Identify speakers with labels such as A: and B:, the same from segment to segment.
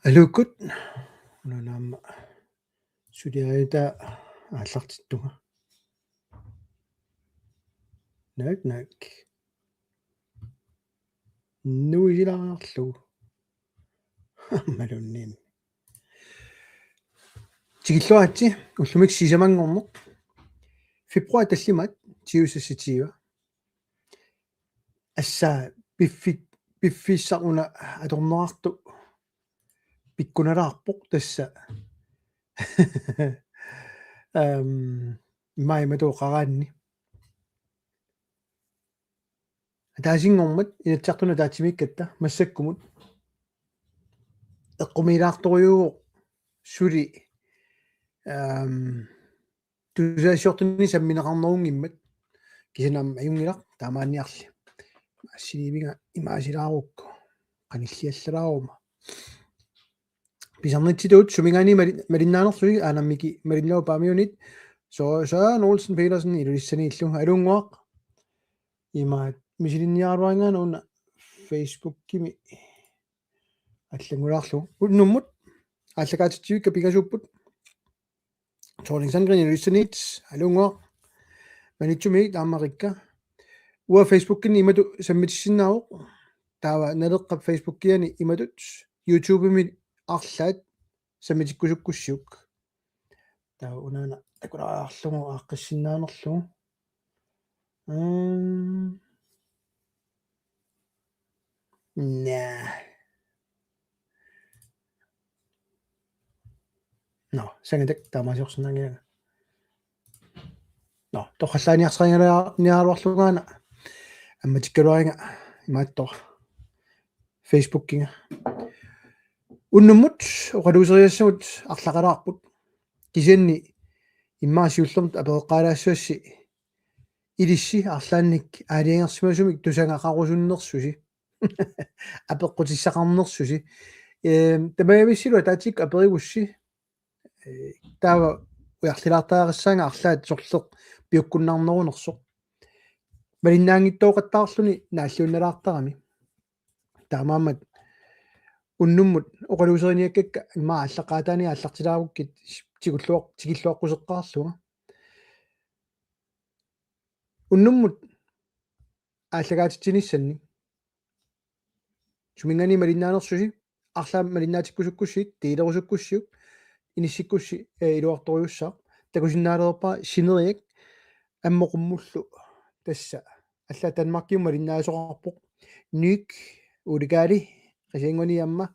A: алууккут унанаама сулиарита ааллартиттуга наак нуилаарлу малунниим тигиллуатси уллумик сисамангорнеқ фебруар таллимат тиусасситиива ассаа пиффиссаруна аторнеарту пиккуналаарпоқ тасса имаиматоо қараанни таасингормат инатсартуна таатсимиккатта массаккумут эққумилаарторюу сули тусаасиортунни самминеқарнерунгиммат кисанам аюнгилар таамааниарли ассиивига имаасилаарукку қаниллиаллалаарума писарнитситуут сумигаани малиннаанерлуи аанаммики малиннау паамиунит Søren Olsen Petersen илулиссанииллу алунгуақ имаат мисилинниаруангаана уна Facebook-кими аллагулаарлу уннуммут аллагаатитсивикка пигасууппут Torlingsangren илулиссанит алунгуақ манитсуми таамарикка уа Facebook-кини имату саммитиссиннаавоқ таава налеққап Facebook-киани иматут YouTube-ми арлаат саммитиккусуккуссиук таа унаана акулаарлугу ааққиссиннаанерлугу no сангатак таамаасиорсинаангиага no тоққаллааниарсарингаланиаруарлугаана амматиккалуаринга имааттор Facebook-кинга уннуммут оқалуусериассагут арлақалаарпут кисианни иммаасиуллермут апеэққалаассуасси илисси арлаанник аалиангерсимасумик тусангақарусуннерсуси апеққутиссақарнерсуси тамаявиссилуа таатик аперигусси таава уярлилаартаариссаанга арлаат сорлеқ пиуккуннаарнерунерсоқ малиннаангиттооқаттаарлуни нааллуунналаартарами таамаамат уннуммут оқалуусериниаккакка имаа аллаққаатаани аллартилааруккит тигиллуаққусеққаарлуга уннуммут ааллагаатитсиниссанни сумингани малиннаанерсуси арлаам малиннаатиккусуккуссиит тиилерусуккуссиук иниссиккусси илуарторюссаа такусиннаалерпаа синериак аммоқуммуллу тасса алла танмаркиум малиннаасоқарпоқ ник улигаали qasianguni amma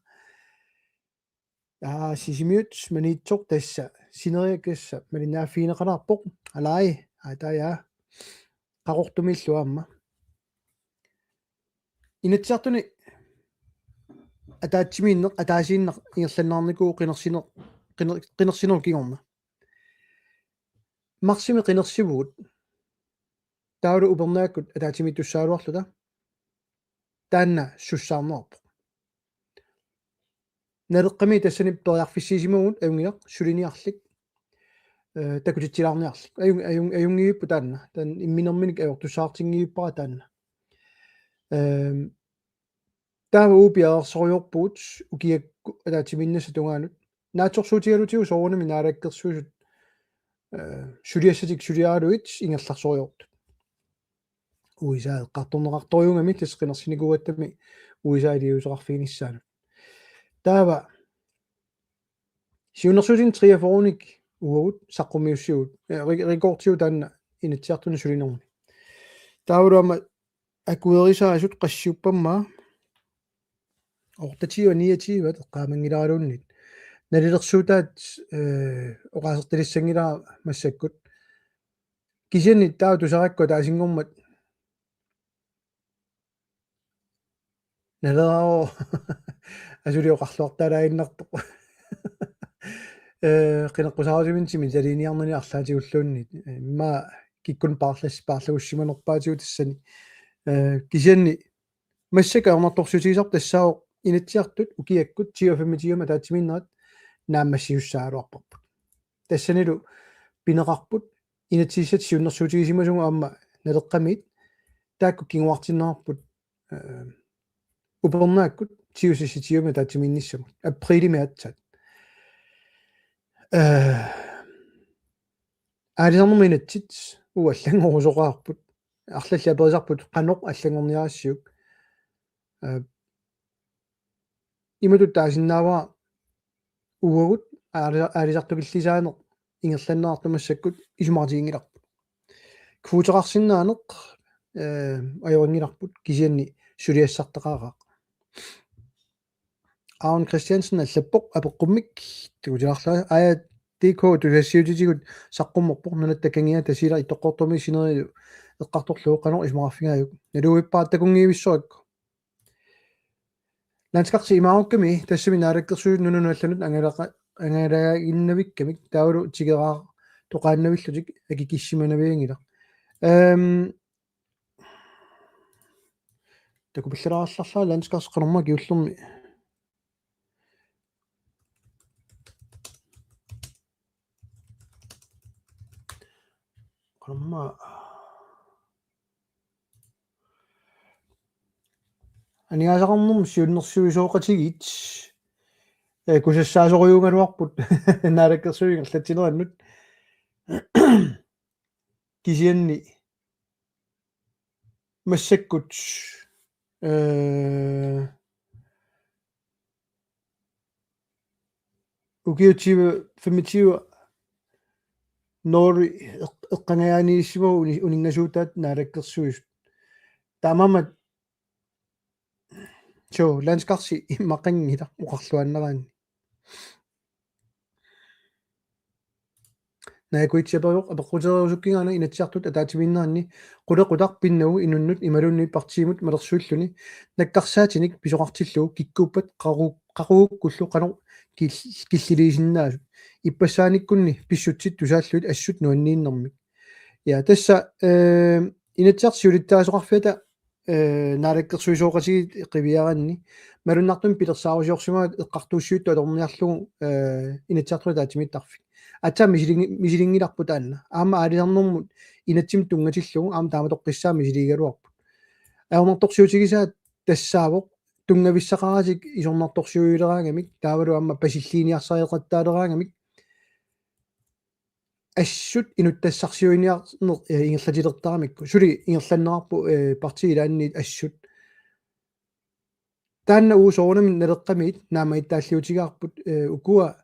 A: sisimiut manitsoq tassa sineriakassa malinnaaffiineqalarpoq alai ataya qaqortumillu amma inatsiartuni ataatsimiinneq ataasiinneq ingerlannaarniku qinersinor kingorma marsimi qinersivugut taulu upernaakut ataatimitussaaluarluta taanna sussaarnerpo naleqqami tassani periarfissiisimugut ayungiaq suliniarlik takutitsilаарniarlik ayungiippu taanna tan imminerminik ajortussaartingiippara taanna taava uupiaersorjorpuut ukiakku ataatiminnassa tungaanut naatsorsuutigalutiu soorunami naalakkersuusut suliassatik suliaaluit ingerlarsorjortut uisaa eqqartorneqartoriungami tasqinersinikuuattami uisaa iliuseqarfiinissaanut taava siunersuutin triafonik uut saqqumiussiut rikortiu taanna inatsiartuna sulinermi taavaluama akuerisaasut qassiuppammaa ortativa niativat eqqaamangilaaluunnit nalilersuutaat oqaasertilissangilaa massakkut kisiannit taa tusaqakku taasingormat nalerao asulioqarluartalaainnartoq qineqqusaarusimintimin saliniarnani arlaatигуллууннит имма киккун paarlagussimanerpaatigu тассани кисианни массака орнарторсутигисар тассао инатсиартут укиаккут тиофамитиума таатсиминнерат нааммассиуссаалуарпарпут тассанилу пинеқарпут инатсиссат сиуннэрсуутигисимасугу аама налеққамит таакку кингуартиннерарпут упернааккут tiusisitiuma taatiminnissam aprilimiatsat аалисарнэрминатсит аллангорусоqaarput арлаллаперисарпут qanoq аллангорниарассиук иматут таасиннаава угагут аалисартукиллисаанеқ ингерланнеартумассаккут исумаартигингиларпут квутерарсиннаанеқ ajoriнгиларпут кисианни сулиассартеқаараақ Arne Christiansen аллаппоқ апеққуммик тукутиларлаа ая тик тусассиутитигут саққуммерпоқ нунаттакангиа тасила иттоққортуми синерилу эққарторлуоққанер исмараффигааюк налуиппаат такунгиивиссоракку ландскарси имаарукками тассами наалаккерсуут нунуналланут ангалагиннавиккамик таавалу тигераа тоқааннавиллутик акикиссиманавиангила такупиллераарларлаа ландскарс қанерма киуллерми qanamma аниасақарнэрм сиуннэрсуисооқатигит кусассаасориугаруарпут наалаккерсуингерлатсинераннут кисианни массаккут укиутсива 25 нори эққангаянисимау унингасуутаат наалаккерсуис таамамат чо ландскарси иммақангила уқарлуаннераани наакуитсиапериоқ апеққутериусуккингаана инатсиартут атаатиминнеранни қулеқутарпиннагу инуннут ималунни партиимут малерсуиллуни наккарсаатиник писоқартиллугу киккууппат қақугуккуллу қанер киллилисиннаасут иппассааниккунни писсутсит тусааллуит ассут нуаннииннэрмик я тасса инатсиарсиулиттаасоқарфиата наалаккерсуисооқатиги қивиаранни малуннартум пилерсаарусиорсимаат эққартууссуитту алерниарлугу инатсиартула таатимиттарфик атса мисилингиларпу таанна аама аалисарнэрмут инатсим тунгатиллугу аама таама тоққиссаа мисилигалуарпут аернарторсиутигисаат тассаавоқ тунгависсақаратик исорнарторсиуилераангамик таавалу аама пасиллиниарсариеқаттаалераангамик ассут инуттассарсиуиниарнер ингерлатилертарамикку сули ингерланнерарпу партиилаанниит ассут таанна уусоорнамин налеққамиит наамаиттааллиутигаарпут укуа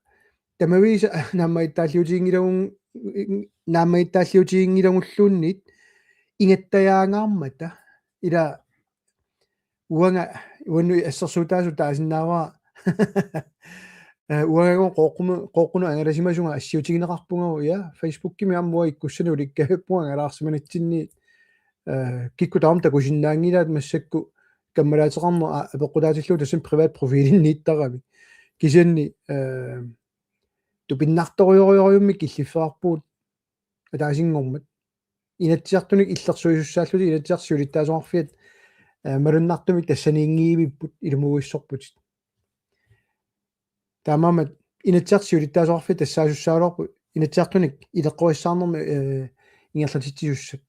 A: тамависа наамаиттааллиутигингилагуллуунниит ингаттаяангаармата ила уанга уанну ассерсуутаасу таасиннааваа уагаго қоққуну ангаласимасунга ассиутигинеқарпугау я фейсбуккими аммуа иккуссану уликкааппуга ангалаарсиманатсинни кикку таам такусиннаангилаат массакку каммалаатеқарнер апеққулаатиллуу тассам приват профилиннииттарами кисианни тупиннарториориориуммик иллиффеарпуут атаасингормат инатсиартуник иллерсуисуссааллути инатсиарсиулиттаасоқарфиат малуннартумик тассаниингиивиппут илумуиссорпут таамамат инатсиарсиулиттаасоқарфи тассаасуссаалуарпу инатсиартуник илеққуассаарнерми ингерлатитсисуссат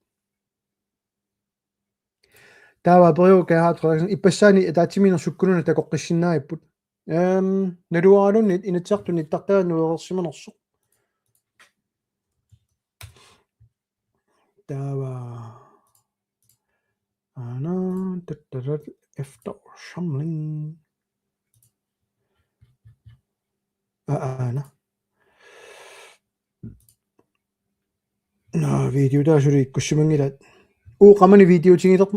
A: таава перио каат иппассаани таатиминер суккунуна такоққиссиннааппут налуаралунни инатсиартуни тартаа нуерерсиманерсо таава ана таттарат efter samling ana на видео таасули иккуссимангилаат ууqamani видеотингилер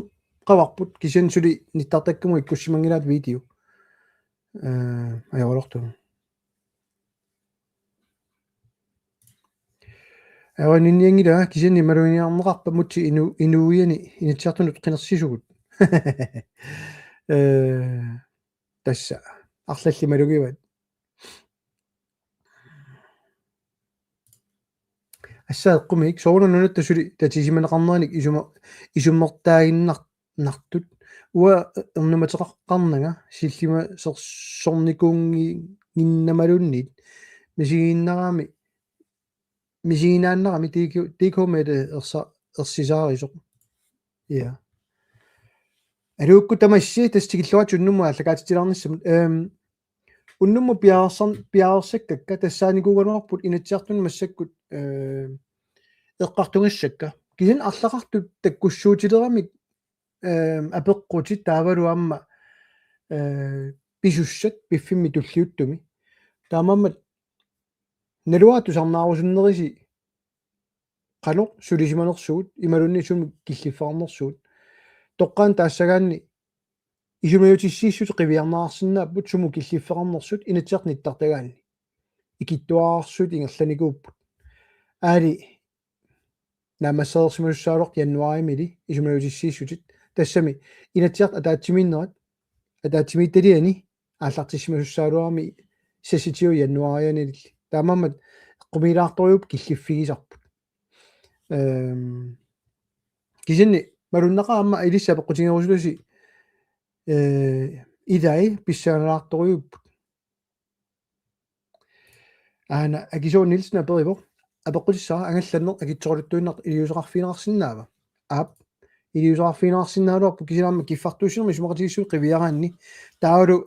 A: qavарпут кисиан сули ниттартаккуму иккуссимангилаат видео аяролорту аванинниангила кисианни малуиниарнеқарпа мутси инуиани инатсиартунут қинерсисугут тасса арлалли малугиват ассаэққумик соорнунунатта сули татисиманеқарнераник исуммертаагиннартут уа эрнуматеқарнага силлима сорникуунги гиннамалуннит мисигиннарами мисигинааннарами тикумет ерсисаарисоқ я алуукку тамасси тастигиллуат уннумма аллакаатитилаарниссам уннумма пиаарсаккакка тассааникуугануарпут инатсиартун массаккут эққартунгассакка кисин арлақартут таккуссуутилерамик апеққутит таавалуамма писуссат пиффимми туллиуттуми таамаммат налуаату сарнаарусуннериси qalo sulisimanersuut imalunni sum killiffarnersuut toqqaan taassagaanni isumajutissiissut qiviarnaarsinnaaput sumu killifferarnersut inatsiarnittartagaanni ikittuaarsut ingerlanikuupput aali naamassaalersimalussaaluart januarimili isumajutissiissutit tassami inatsiart ataatsimiinnerat ataatsimiittaliani aallartissimalussaaluarmi sasitiu januarianilli taamammat qumilaartoriup killiffigisarput kisinni malunnaqa amma ilissa peqqutigerusulasi idai pissaanalaartoriupput aana akisuun nilsna perivo apeqqutissara angallanner akitsoruluttuinnart iliuseqarfiinerarsinnaava aap iliuseqarfiinerarsinnaaluarpu kisilaamma kiffartuussirmi sumaqatigissuut qiviaraanni taavalu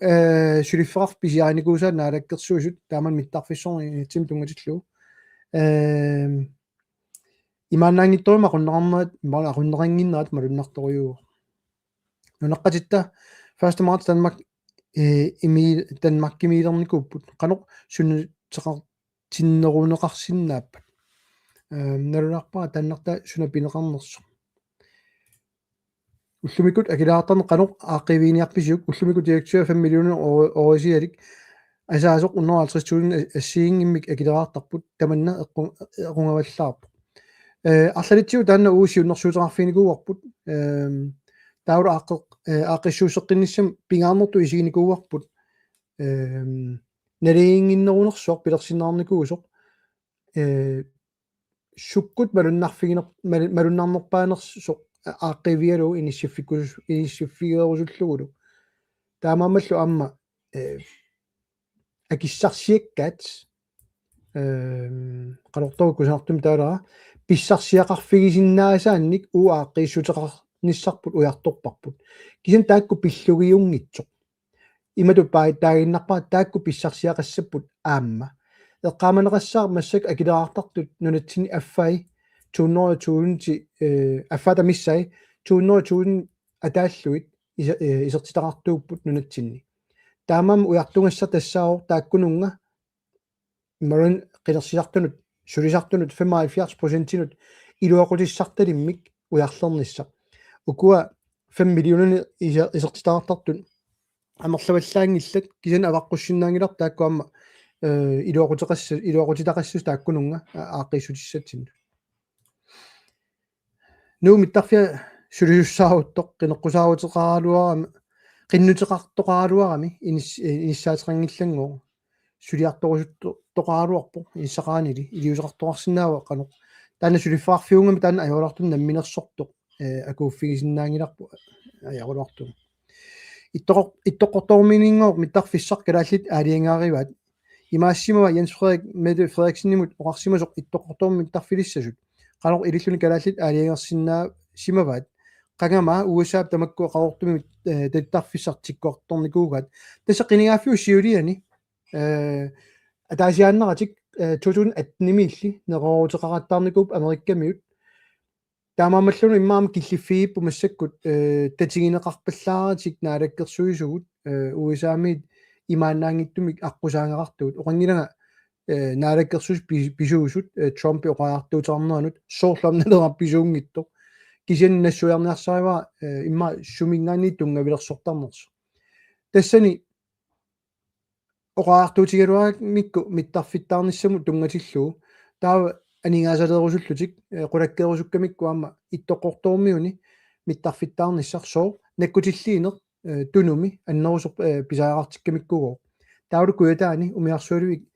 A: sulifferar pisiaanikuusaat naalakkersuusut taaman mittarfissorni tim tungatillu имаанаангитторима qunneqarnerat qunneqanginnerat malunnartoriugu nunaqqatitta 1. marts Danmark Danmarkimiilernikupпут qanoq sunneteqartinneruneqarsinnaappat nalunarpaa taannarta sunapineqarnersu ullumikut akilaartarne qanoq aaqiviiniarpisiuk ullumikut direktør 5 millioner orisialik asaasoq 150.000 assiingimmik akileraartarput tamanna eqqungavallaarpu арлалитсиу таанна уусиуннэрсуутеқарфиникууарпут таавра аақиссуусеққинниссам пингаарнерту исигиникууарпут налиингиннерунерсуар пилерсинаарникуусоқ суккут малуннарнерпаанерсоқ ааққивиалу иниссиффигерусуллугулу таамаамаллу амма акиссарсиаккаат qalortorukkусаартум таалара писсарсиақарфигисиннаасаанник уааққииссутеқарниссарпут уярторпарпут кисин таакку пиллугиунгитсоқ имату паиттаагиннарпаа таакку писсарсиақассаппут аама эққааманеқассаар массак акилераартартут нунатсини аффай 200.000 аффата миссай 200.000 атааллуит исертитақартууппут нунатсинни таамаам уяртунгассар тассаавор тааккунунга марун қилерсисартунут сулисартунут 75% илуақутиссарталиммик уярлернisса укуа 5 миллиони исертитаартартут амерлаваллаангиллат кисана аваққуссиннаангилар тааккуамма илуақутитақассус тааккунунга ааққиссутиссатсинну нуумиттарфиа сулисуссааруттоқ қинеққусааруутеқаралуарами қиннутеқартоқаралуарами иниссаатерангиллангоо сулиарторусуттоқаруарпо иссақаанили илиусеқартоқарсинаава қано таана сулиффаарфиунгами таана ажорулартун намминерсортоқ акууффигисиннаангиларпу ажоруларту иттоқорторминингоо миттарфиссар калааллит аалиангаариваат имаассимава Jens Frederik Mette Frederiksenimut оқарсимасоқ иттоқорторми миттарфилиссасут қано илиллуни калааллит аалиангерсиннаа симаваат qangama USA tamakku qawrtumi tattарфиссартиккуарторникуугаат тасса qinigaafiu siuliani атаасиааннератик 2018-милли неқорутеқараттаарникууп америккамиут таамаамаллуну иммаама киллиффигиппу массаккут татигинеқарпаллааратик наалаккерсуисугут USA-мит имаанаангиттумик аққусаангеқартугут оқангилага наалаккерсус писуусут Trump оқаартуутарнернут соорламналерап писуунгитто кисиан нассуярниарсаава имма сумингаани тунгавилерсортарнерсу тассани оқаартуутигалуармикку миттарфиттаарниссаму тунгатиллуу таава анигаасалерусуллутик qulakkeerusukkamikku аама иттоқортормиуни миттарфиттаарниссарсоо наккутиллиинер тунуми аннерусор писаагаартиккамиккугоо таавлукку ятаани умиарсуалуик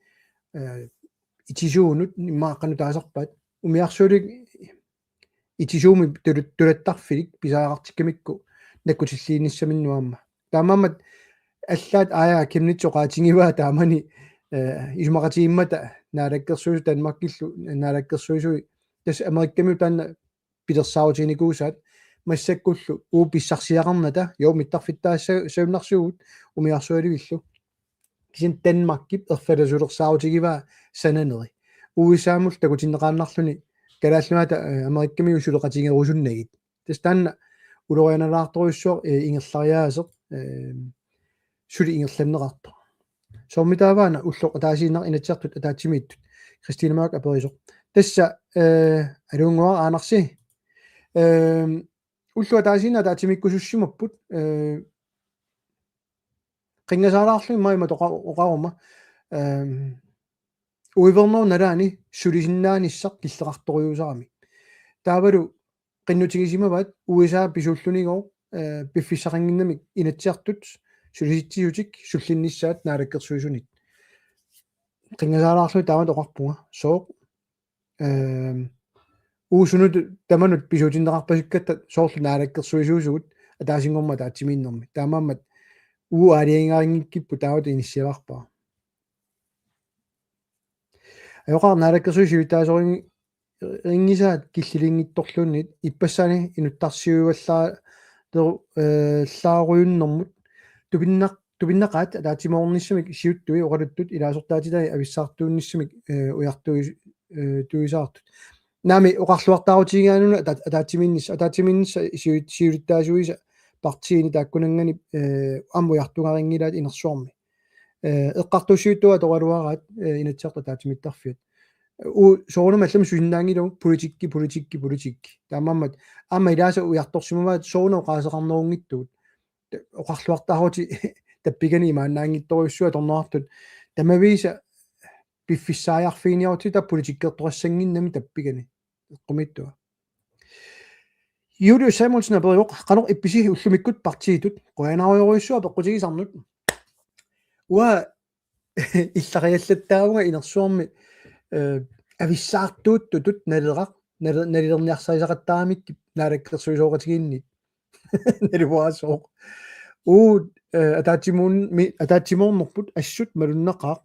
A: итисуунут иммааққану таасарпаат умиарсуалуик итисууми тулаттарфилик писаагаартиккамикку наккутиллииниссаминнуаама таамаамат аллаат аая кимнитсоqaатингиваа таамани исумақатииммата наалаккерсуусу Данмаркиллу наалаккерсуисуи тас америккамиу таанна пилерсаавутиникуусаат массаккуллу ууписсарсиақарната йоо миттарфиттаассагуннарсугут умиарсуаливиллу кисин Данмаркип ерфаласулерсаарутигива сананери уисаамул такутиннеқааннарлүни калааллуната америкками усулеқатигерусуннагит тастанна улорианалаарторуссуар ингерлариаасеқ сули ингерланнеқарто сормитааваана уллоқ атаасииннар инатсиартут атаатсимииттут Кристина Мак аперисоқ тасса алуунгуар аанарси уллу атаасиина атаатсимиккусуссимаппут qingasaalаарlu maima toqaruма уивернер налаани сулисиннаанissaq киллеқарторюусарами таавалу qinnutigisimavat USA писууллунигоо пиффиссақангиннамик инатсиартут сулиситсиутик суллинниссаат наалаккерсуисунит qingasaalаарlu таава тоқарпунга соо уусунут таманут писуутиннеқарпасиккатта соорлу наалаккерсуисуусугут атаасингорма таатсимииннэрми таамааммат алиангаарингиккиппу таават иниссиаларпаа аёқар наалаккерсуисуитаасоринги рингисаат киллилингитторлууннит иппассани инуттарсиуаллаа лааруйуннэрмут тупиннақаат таатимоорниссамик сиуттуи оқалуттут илаасортаатилаи ависсаартуунниссамик уяртуи туисаартут наами оқарлуартаарутигаанула атаатиминнисса сиулиттаасуиса партиини тааккунангани аммуяртунгарингилаат инерсуарми эққартуссуиттуа тоқалуараат инатсиарта таатимиттарфиат соорнама аллам сусиннаангилу политикки таамааммат аама илааса уярторсимаваат соорнаа оқаасеқарнерунгиттуут оқарлуартаарути таппигани имааннаангитторуссуа торнеартут тамависа пиффиссааяарфиниарути политиккерторассангиннами таппигани эққумиттуа Юлиус Самуэлсен апериоқ қанор ипписи уллумиккут партиитут қуянаруйоруйссуа пеққутигисарнут уа иллариаллаттаагунга инерсуарми ависсаартууттутут налерақ налилерниарсаисақаттарамикки наалаккерсуисооқатигииннит налуаасоо атаатимоорнерпут ассут малуннеқаа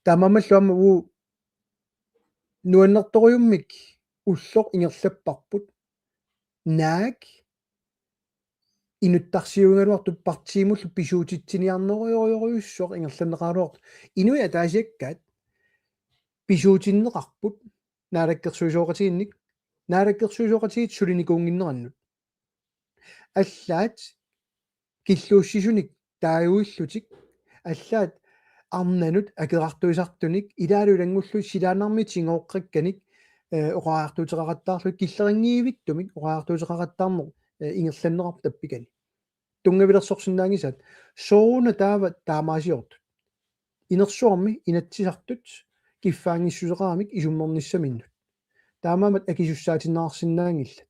A: тамамаллуама нуаннерторюммик уллоқ ингерлаппарпут наак инуттарсиунгалуарту партиимуллу писуутитсиниарнеруйоруйуссоқ ингерланнеқалуарт инуи атаасиаккаат писуутиннеқарпут наалаккерсуисооқатигинник наалаккерсуисооқатигит сулиникуунгиннераннут аллаат киллууссисуник тааюиллутик аллаат арнанут акеқартуисартуник илаалулангуллу силаанарми тингооққакканик оқаартуутеқараттаарлу киллерингиивиттумик оқаартуутеқараттаарнер ингерланнеқарп таппикани тунгавилерсорсиннаангисаат сооруна таава таамаасиортут инерсуарми инатсисартут киффаангиссусеқарамик исуммерниссаминнут таамаамат акисуссаатиннаарсиннаангилла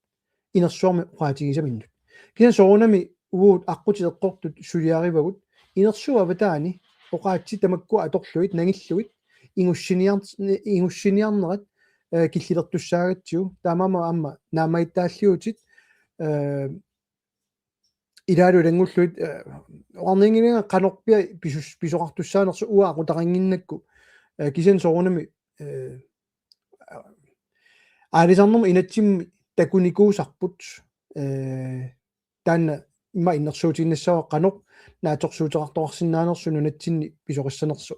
A: инерсуарми оқаатигисаминнут кина соорунами уут аққутилеққортут сулиаривагут инерсуава таани оқаатси тамаккуа аторлуит нагиллуит ингуссиниарнерат киллилертуссаагатсиу таамаама амма наамаиттааллиутит илаалулангуллуит орнингинга канорпиа писоқартуссаанерсу уаақутарангиннакку кисен соорунами аалисарнерма инатсимми такуникуусарпут таанна има иннерсуутиннассава канор нааторсуутеқартоқарсинаанерсу нунатсинни писоқиссанерсу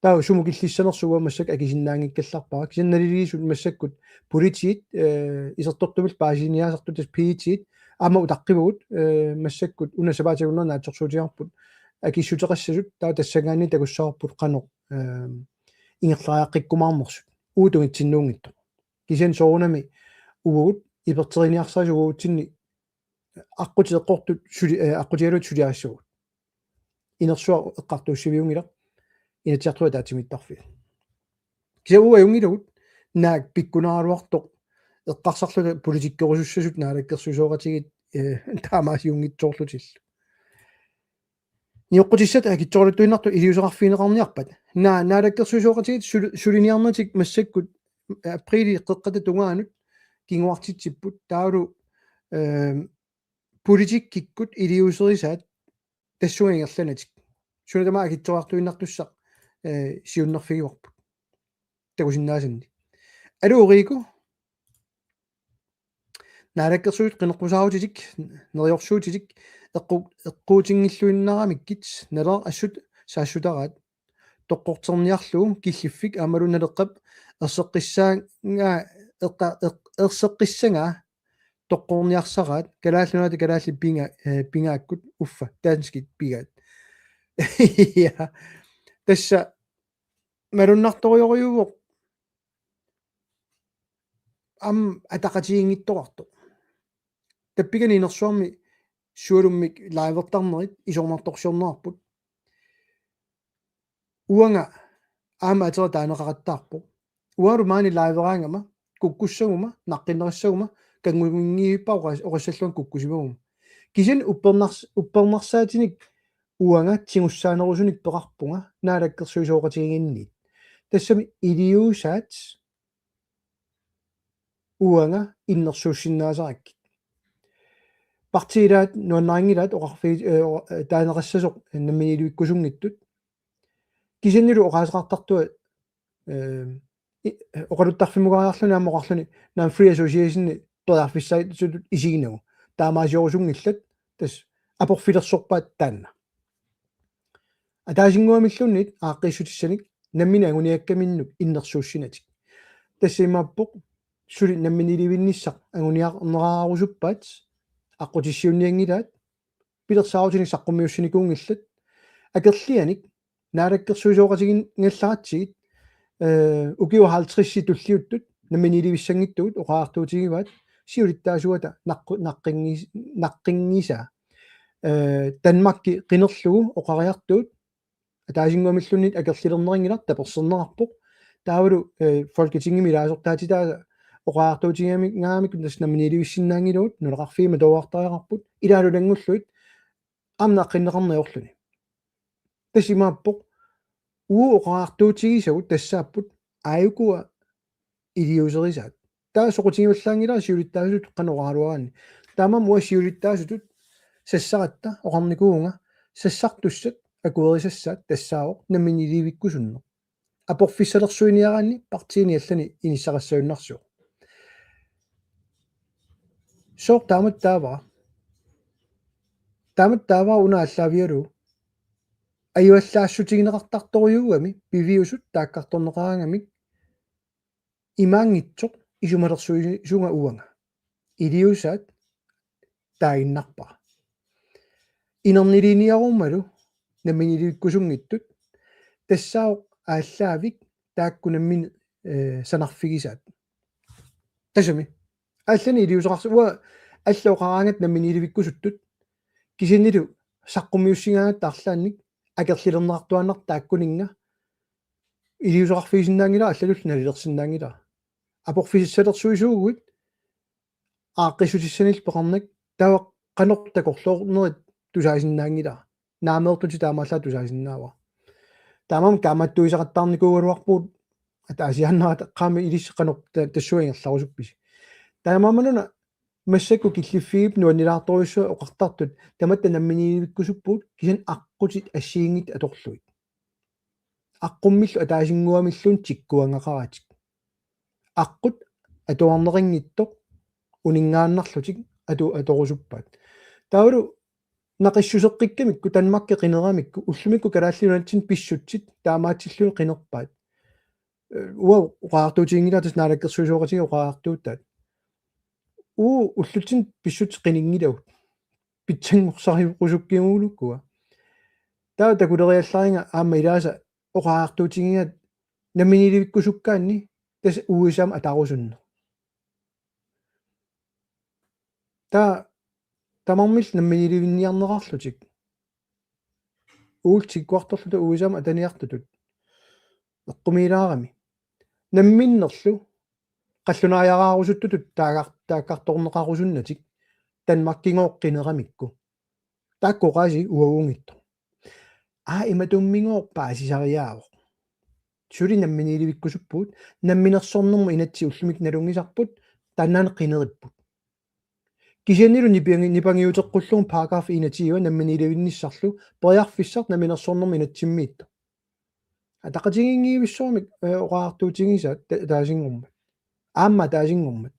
A: таа суму киллиссанерсуга массак акисиннаангиккалларпаа кисанналилисут массаккут политиит исертортумил паасиниаасартут питиит аама утаққивгут массаккут унасабаатагуннерна нааторсуутиарпут акиссутеқассасут таа тассагаани такуссаарпут қанор ингерлариаққиккумаарнерсут уутунгитсиннуунгитто кисен соорунами угут ипертериниарсаасугуутсинни аққутилеққортут сули аққутиалут сулиаассугут инерсуа эққартууссивиунгила инатсиартруа таатимиттарфи кисауа юнгилугут наак пиккунааруартоқ эққарсарлута политиккерусуссасут наалаккерсуисооқатигит таамаасиунгитсоорлутилла ниоққутиссат акитсоорлуттуиннарту илиусеқарфинеқарниарпат наалаккерсуисооқатигит сулиниарнатик массаккут априли қеққата тунгаанут кингуартитсиппут таалу политиккиккут илиусерисаат тассуингерланатик сулатама акитсоартуиннартуссақ сиуннерфигуарпут такусиннаасанни алуурику наалаккерсуут qinерпусаарутитик нериорсуутитик эққуутингиллуиннарамиккит налер ассут саассутараат тоққортерниарлугу киллиффик аамалуналеққап ерсеққиссаангаа ерсеққиссангаа тоққорниарсараат калааллунаата калаалли пингааккут уффа таанскит пигаат я тасса малуннарториориувоқ ам атақатигингиттоқарто таппигани инерсуарми суалуммик лаивертарнерит исорнарторсиорнаарпут уанга аама атера таанеқараттаарпо уару маани лайвераангама куккуссагума наққиннериссагума кангунгииппаа орасаллуан куккусимагума кисин уппернарсаатиник уанга тигуссаанерусуник пеқарпунга наалаккерсуисооқатигингинниит тассами илиусаат уанга иннерсууссиннаасаракки партиилаат нуаннарингилаат оқарфи таанеқассасоқ намминилуиккусунгиттут кисиннилу оқаасеқартартуа оқалуттарфимугариарлуни аамоқарлуни наам free association тоярфиссаит сулут исигинагу таамаасиорусунгиллат тас апорфилерсорпаат таанна атаасингуамиллуннит ааққиссутиссаник наммини агуниаккаминнук иннерсууссинатик тассимааппоқ сули намминиливинниссақ агуниарнераарусуппаат аққутиссиунниангилаат пилерсаарутиник саққуммиуссиникуунгиллат акерлианик наалаккерсуисооқатигин нгалларатсигит укиу 50 туллиуттут намминиливиссангиттугут оқаартуутигиваат сиулиттаасуата наққингиса Данмарки qinерлугу оқариартуут атаасингуамиллуннит акерлилернерингилар таперсернерарпоқ таавалу folketingimi лаасортаатитаа оқаартуутигами гаамик тас намминиливиссиннаангилуут нулеқарфима тоуартариақарпут илаалулангуллуит амнааққиннеқарниорлуни тасимааппоқ уу оқаартуутигисагут тассааппут ааюкуа илиусерисаат таа соқутигиваллаангилаа сиулиттаасут қанораалуараани таама муа сиулиттаасутут сассаратта оқарникуунга сассартуссат акуерисассаат тассаавоқ намминиливиккусунне апорфиссалерсуиниараанни партиини аллани иниссарассуиннарсуо соо таамат таава уна аллаавиалу аюаллаассутигинеқартарторюугами пивиусут тааккарторнеқаангамик имаангитсоқ исумалерсуисунга уанга илиусаат таиннарпа инернилиниаруммалу намминиликкусунгиттут тассаоқ ааллаавик тааккунаммин санарфигисаат тасами аллани илиусеқарсу уа аллаоқараангат намминиликкусуттут кисиннилу саққумиуссигаангат таарлаанник акерлилернеқартуаннар тааккунинга илиусеқарфигисиннаангила аллалулл налилерсиннаангила апорфиссалерсуисуугуит ааққиссутиссанил пеқарнак тава қанортакорлоорнерит тусаасиннаангила наамеэртути таамааллаа тусаасиннаава таамам каматтуисақаттаарникуугалуарпуут атаасианнерат қаами илиссеқанор тассуингерларусуппис таамамануна массаку киллиффигип нуаннилаарторюссуа оқартартут таматта намминивиккусуппуут кисан аққутит ассиингит аторлуит аққуммиллу атаасингуамиллун тиккуангақаратик аққут атуарнерингиттоқ унингааннарлутик аторусуппаат таулу нақиссусеққиккамикку Данмарки qinерамикку уллумикку калааллуналтин писсутсит таамаатиллуни qinерпаат уа уqaартуутингилатас наалаккерсуисооқатиги уqaартууттаат уллутин писсут qiningilау питсангорсаривусуккингуулуккуа таа такулериалларинга аама илааса уqaартуутингиат намминиливиккусуккаанни тас уисаам атарусунна таа тамармил намминиливинниарнеқарлутик уултик кварторлута уисаам атаниартутут эққумилаарами намминнерлу қаллунааяраарусуттутут тааккарторнеқарусуннатик Данмаркингооққинерамикку тааккоқаси уагунгитто иматуммингоорпаа сисариаавоқ сули намминиливиккусуппут намминерсорнэрму инатси уллумик налунгисарпут таннаане qinериппут кисианнилу нипангиутеққуллугу параграф 1 намминиливинниссарлу периарфиссарт намминерсорнэрму инатсиммиитто атақатигингиивиссуармик оқаартуутингисаат таасингорма аама таасингормат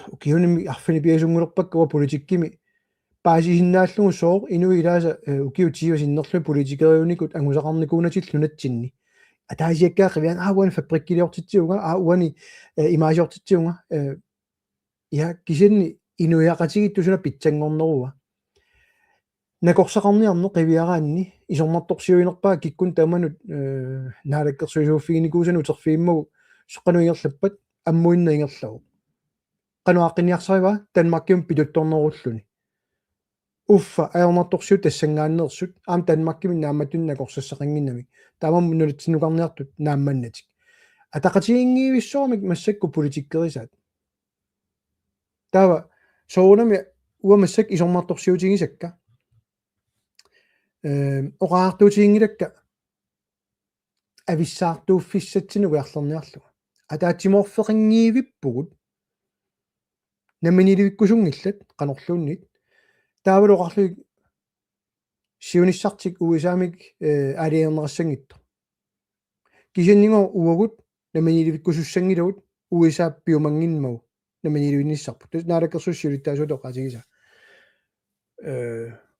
A: укиуними арфини пиасунгулерпаккава политиккими паасисиннааллугу соо инуи илааса укиутиивасиннерлу политикериуникут ангусақарникуунатиллунатсинни атаасиаккаа қивиан аауани фабриккилиортитсиунга аауани имаасиортитсиунга я кисинни инуиақатигиттусуна питсангорнеруа накорсақарниарно қивиараанни исорнарторсиуинерпаа киккун тааманут наалаккерсуисууффигиникуусану утерфииммагу соққануингерлаппат аммуиннаингерлаву qanуаққиниарсарива Данмаркиум пилутторнеруллуни уффа аернарторсиут тассангааннерсут аам Данмаркими нааматунна корсассақангиннами таамам нулитсинукарниартут наамманнатик атақатигингиивиссоормик массакку политиккерисаат таава соонами уамассак исорнарторсиутигисакка оqaartuutigiнгилакка ависсаартууффиссатсинугу арлерниарлуга атаатимоорфеқингиивиппугут намминилivиккусунгиллат канорлууннит таавалоқарлуик сиуниссартик уисаамик алиернерассангитто кисинниго уагут намминилivиккусуссангилавут уисааппиумангинмагу намминиливинниссарпут наалаккерсуссиулиттаасуут оқатигиса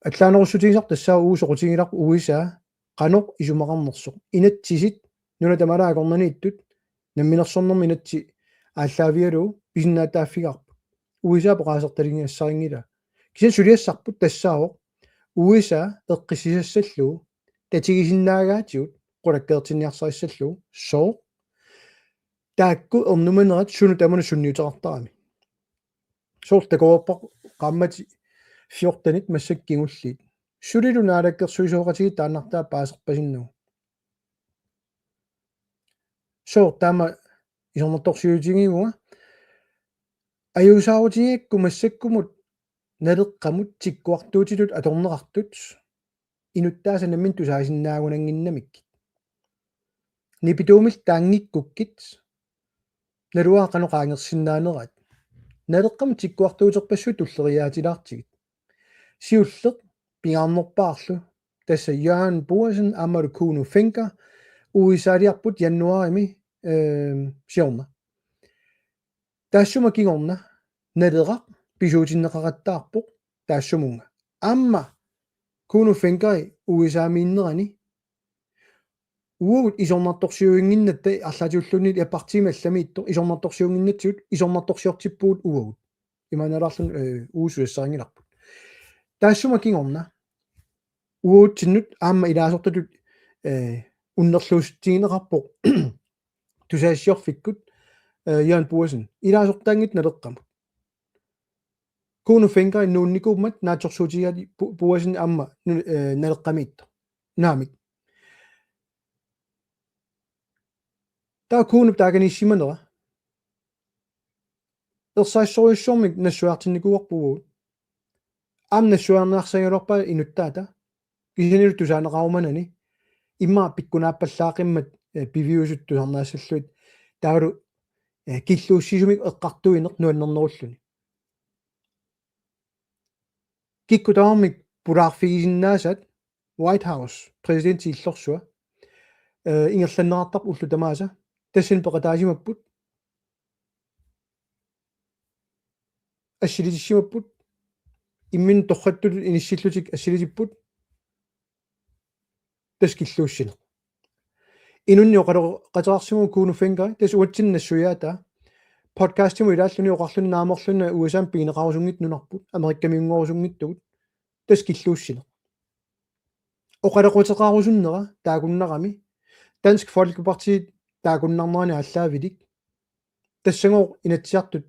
A: атлаанеруссутигисар тассаа уусоқутигилар уисаа қано исумақарнерсоқ инатсисит нулатамалаагорнанииттут намминерсорнэрми инатси ааллаавиалу писиннаатааффигарпу уисаа поқаасерталингиассарингила кисан сулиассарпут тассаавоқ уисаа эққиссисассаллуу татигисиннаагаатиут қулаккеертинниарсариссаллуу соо таакку эрнуманерат суну таману сунниутеқартарами соортакооппа қаммати 14-нит массаккигуллит сулилу наалаккерсуисооқатиги тааннартаа паасерпасиннуу соо таама исорнерторсиутигиуга аюусаарутигиакку массаккумут налеққамут тиккуартуутилут аторнеқартут инуттааса наммин тусаасиннаагунангиннамикки нипитуумил таангиккуккит налуаа каноқаангерсиннаанерат налеққам тиккуартуутерпассу туллериаатилаартигит сиуллеқ пиаарнерпаарлу тасса Jørgen Boasen Amaru Kuno Fenker уисаалиарпут яннуарими сиорна таассума кигорна налеқақ писуутиннеқараттаарпоқ таассумунга амма Kuno Fenker уисаамииннерани уут исорнарторсиуингиннатта арлаатиуллунни апартима алламиитто исорнарторсиунгиннатсут исорнарторсиортиппуут уагут иманаларлун уусуассарингиларпут таассума кигорна уутсиннут аама илаасортутут уннерлуустигинеқарпоқ тусаассиорфиккут Jørgen Boasen илаасортаангит налеққамут Kuno Fenker нуунникууммат нааторсуутигаали Boasen аама налеққамиитто наамик таа Kuno тааганиссиманера ерсаассориуссуормик нассуартинникуарпугут аамна суарнаарсагалорпаа инуттаата кисинилу тусаанеқаруманани имма пиккунааппаллаақиммат пивиусут тусарнаассаллуит таалу киллууссисумик эққартуинеқ нуаннернеруллуни киккутаармик пулаарфигисиннаасат White House президент иллорсуа ингерланнеқартар уллу тамааса тассин пеқатаасимаппут ассилитиссимаппут иммин торраттут иниссиллутик ассилитиппут таскиллууссина инуннио qaterarsimu Kuno Fenker тас уатсиннассуяата подкастиму илааллуни оқарлуни наамерлуна USA пигинеқарусунгит нунарпут америккамиунгорусунгиттугут таскиллууссина оқалеқутеқарусуннера таагуннарами Dansk Folkeparti таагуннарнерани аллаавилик тассангоо инатсиартут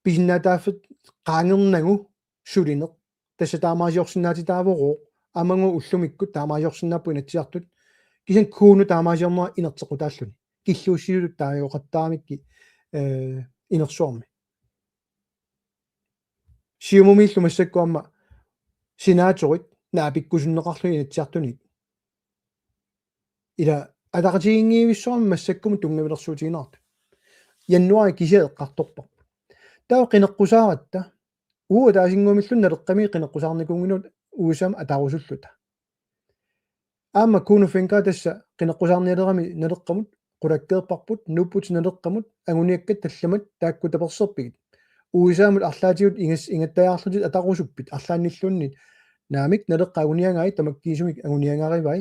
A: писиннаатааффет qaangernagу сулинеқ тасса таамаасиорсинаати таавоо амангу уллумиккут таамаасиорсинааппу инатсиартут кисан Kuno таамаасиорнера инертеқутааллуни киллууссиулут таажоқаттаамикки инерсуарми сиумумииллу массаккуамма синааторит наапиккусуннеқарлуни инатсиартуник ила атақатигингиивиссуарми массаккуму тунгавилерсуутигинаарт яннуари кисиаэққарторпар таа қинеққусааратта уу таасингуумиллун налеққами қинеққусаарникунгинут уусам атаарусуллута аама Kuno Fenker тасса қинеққусаарниалерами налеққамут qulakkeerparput nupput налеққамут агуниаккат талламат таакку таперсерпигит uisaamut arlaatigut ingattaajarlutit ataqusukpit arlaannillunnit naamik naleqqaguniangai tamakkiisumik aguniangarivai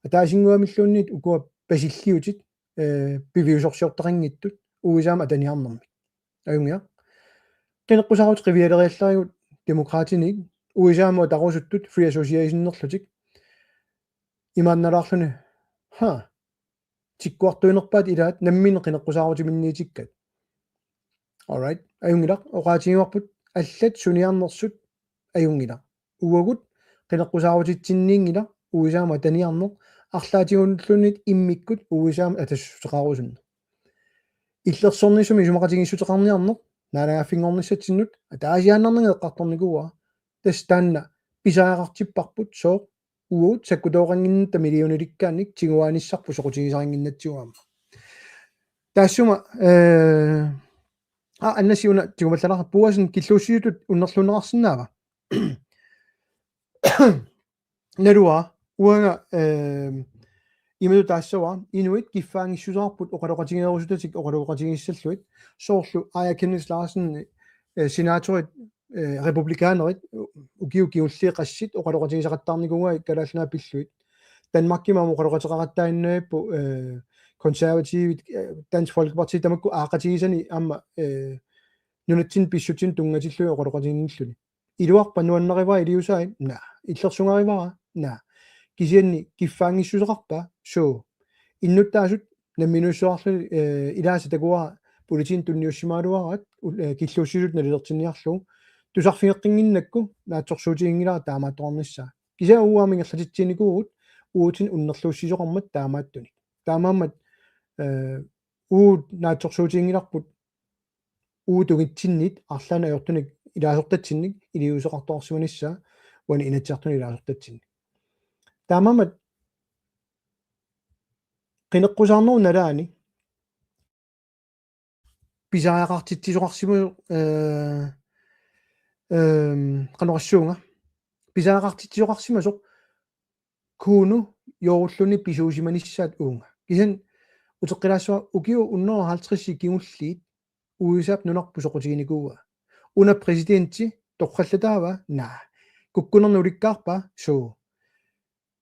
A: ataasinguamillunnit ukua pasilliutit piviusorsiortaqangittut uisaama ataniarnermik ajungia qinеққусарут qivиалериаллариgut демократиник уисааму тақусуттут free association-нерлутик имаанналаарлуни тиккуартуинерпаат илаат наммин qinеққусаарутиминниитиккат alright аюнгилақ оqaатигимарпут аллат суниарнерсут аюнгилақ уагут qinеққусаарутитсинниингила уисаама таниарнеқ арлаатигунлунит иммиккут уисаама атассутеқарусунна иллерсорнисуми сумақатигиссутеқарниарнеқ наанагаффингорниссатсиннут атаасиааннарнага эққарторникуа тастаанна писаақартиппарпут соо уут саккутоорангиннта миллиониликкааник тигуааниссарпу соқутигисарингиннатсигуама таассума аннасиуна тигумалланара пуасин киллуусиутут уннерлунеқарсинаава наруа уанга имеду таассава инуит киффаангиссусаарпут оқалоқатигерусутатик оқалоқатигиссаллуит соорлу Aya Kenneth Larsen сенаторит републиканерит укиуллиеқассит оқалоқатигисақаттаарникунгай калаалнаа пиллуит Danmarkимааму оқалоқатеқараттаиннааппу консервативит Dansk Folkeparti тамакку аақатигисани аама нунатсин писсутин тунгатиллуи оқалоқатигингиллуни илуарпа нуаннериваа илиусаи на иллерсунгаривара на кисианни киффаангиссусеқарпа суу иннуттаасут намминуссуарлу илааса такуа политин тунниуссимаалуараат киллуссисут налилертинниарлу тусарфингеққингиннакку наатсорсуутигингилаа таамаатторнissaа кися уаамингерлатитсиникуут уутин уннерлууссисоқармат таамааттуни таамааммат уут наатсорсуутигингиларпут уутугитсиннит арлаана аёртуник илаасортатсинник илиусеқарторсиманиссаа уани инатсиартуни илаасортатсинник таамаамат qinеққусаарнеру налаани писаақартитсисоқарсиму канорассуунга писаақартитсисоқарсимасоқ кууну йооруллуни писуусиманиссаат уунга кисан утеққилаассуа укиу уннера 50 кигуллиит уисаап нунарпу соқутигиникууа уна президентти торраллатаава наа куккунерну уликкаарпа суу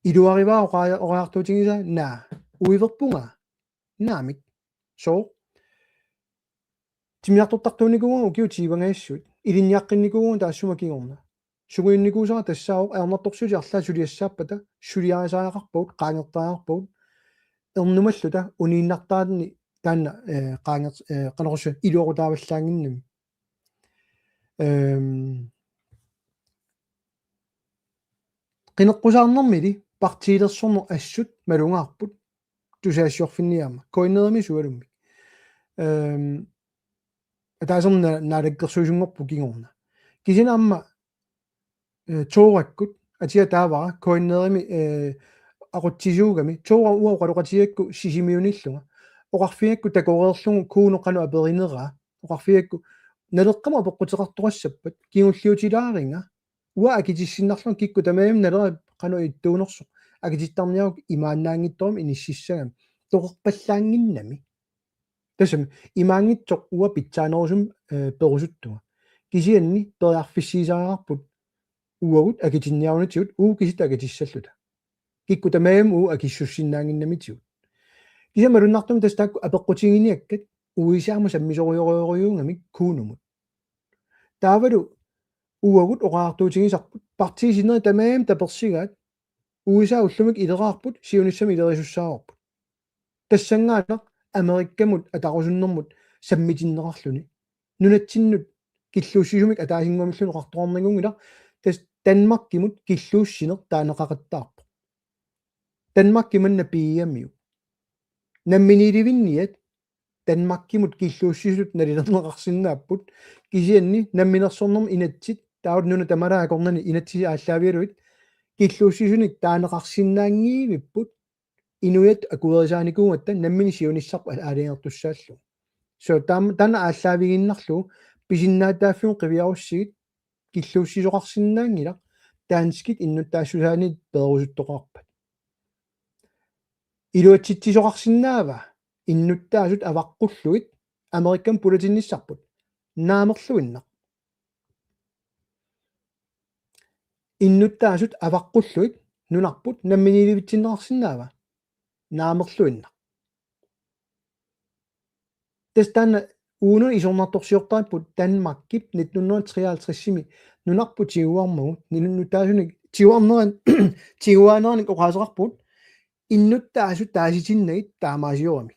A: илуариваа оqaартуутигиса наа уиверпунга наамик соо тимиартортартууникугу укиу тивангаиссут илинниаққинникугу таассумакигорна сугуинникуусара тассаоқ аернарторсути арлаа сулиассааппата сулиарисаақарпут qaangertaaqarput эрнумаллута унииннартаатни таанна qaangert qanорусу илуорутааваллаангиннами qinеққусаарнэрмили партиилерсорнер ассут малунгаарпут тусаассиорфинниаама коиннерми суалумми атаасерна наалаккерсуусунгорпу кигорна кисинаамма тоораккут атиа таавара коиннерми aqutsisuugami toora ua oqaluqatiakku sisimiunillunga oqarfiakku takoreerlugu kuunoqanu aperineraa oqarfiakku naleqqama apeqquteqartorassappat kingulliutilaaringa ua akitissinarlun kikku tamaam nalera qanu ittuunersuq akitittarniaruk imaannaangittorum inississagam toqerpallaanginnami tasam imaangitsoq ua pitsaanerusum perusuttuga kisianni toriarfissiisaagarput uagut akitinniarunitiut kisit akitissalluta kikku tamaam akissussinnaanginnamitiut kisamalunnartum tastaakku apeqqutiginiakkat uisaamu sammisoriorioriungamik kuunumut taavalu uagut oqaartuutigisarput partiisineri tamaam tapersigaat uisaa ullumik ileraarput siunissami ilerisussaaorput tassangaanaq amerikkamut ataqusunnermut sammitinnerarluni nunatsinnut killuussisumik ataasinguamillun oqartorornagungila tas Danmarkimut killuussiner taaneqaqattaarpu Danmarkimanna piiamiu namminiilivinniat Danmarkimut killuussisut nalilerneqarsinnaaput kisianni namminersornerm inatsit taut nuna tamalaakornani inatsi aalлaavialuit killuussisunik taaneqarsinnaangiivipput inuit akuerisaanikuungatta nammini siunissarpu aaliangertussaallu so tanna aalлaaviginnarlu pisinnaataaffun qiviarussigit killuussisoqarsinnaangila taanskit innuttaassulaanit perusuttoqarpat iluatsitsisoqarsinnaava innuttaasut avaqqulluit Amerikan pulatinissarput naamerluinna innuttaasut avaqqulluit nunarput namminilivitsinnerarsinnaava naamerluinna tastaanna uunun isornartorsiortaaput Danmarkip 1953-simi nunarput tiguarmagut ninunnutaasunik tiguarneran tiguaanernik oqaaseqarput innuttaasut taasitinnagit taamaasiorami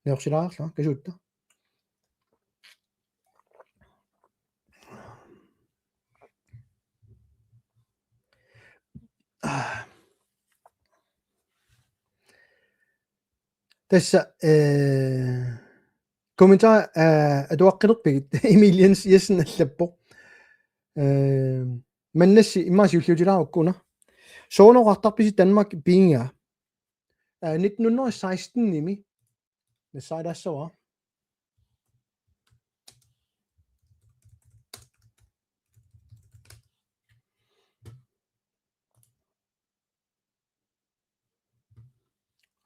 A: neorsilaarla kasuutta tassa kommentar atuaqqilerpigit Emil Jensen allappo mannassi immaasiulluutilarukkuna soonoqartarpisi Danmark piinga 1916 nimi nassaidassava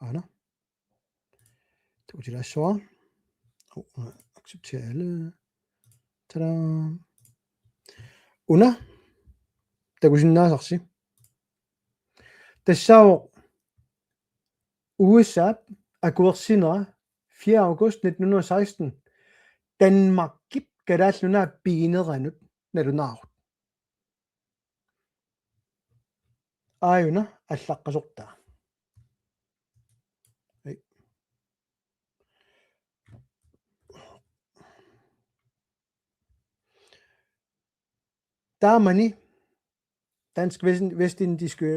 A: ana tuutilassava acceptere alle tada una takusinnaasarsi tassaawo USA akuersinera 4. august 1916 Danmarkip kalaalluna pigineranut nalunaarut aayuna allaqqasortaa taamani dansk vestindiske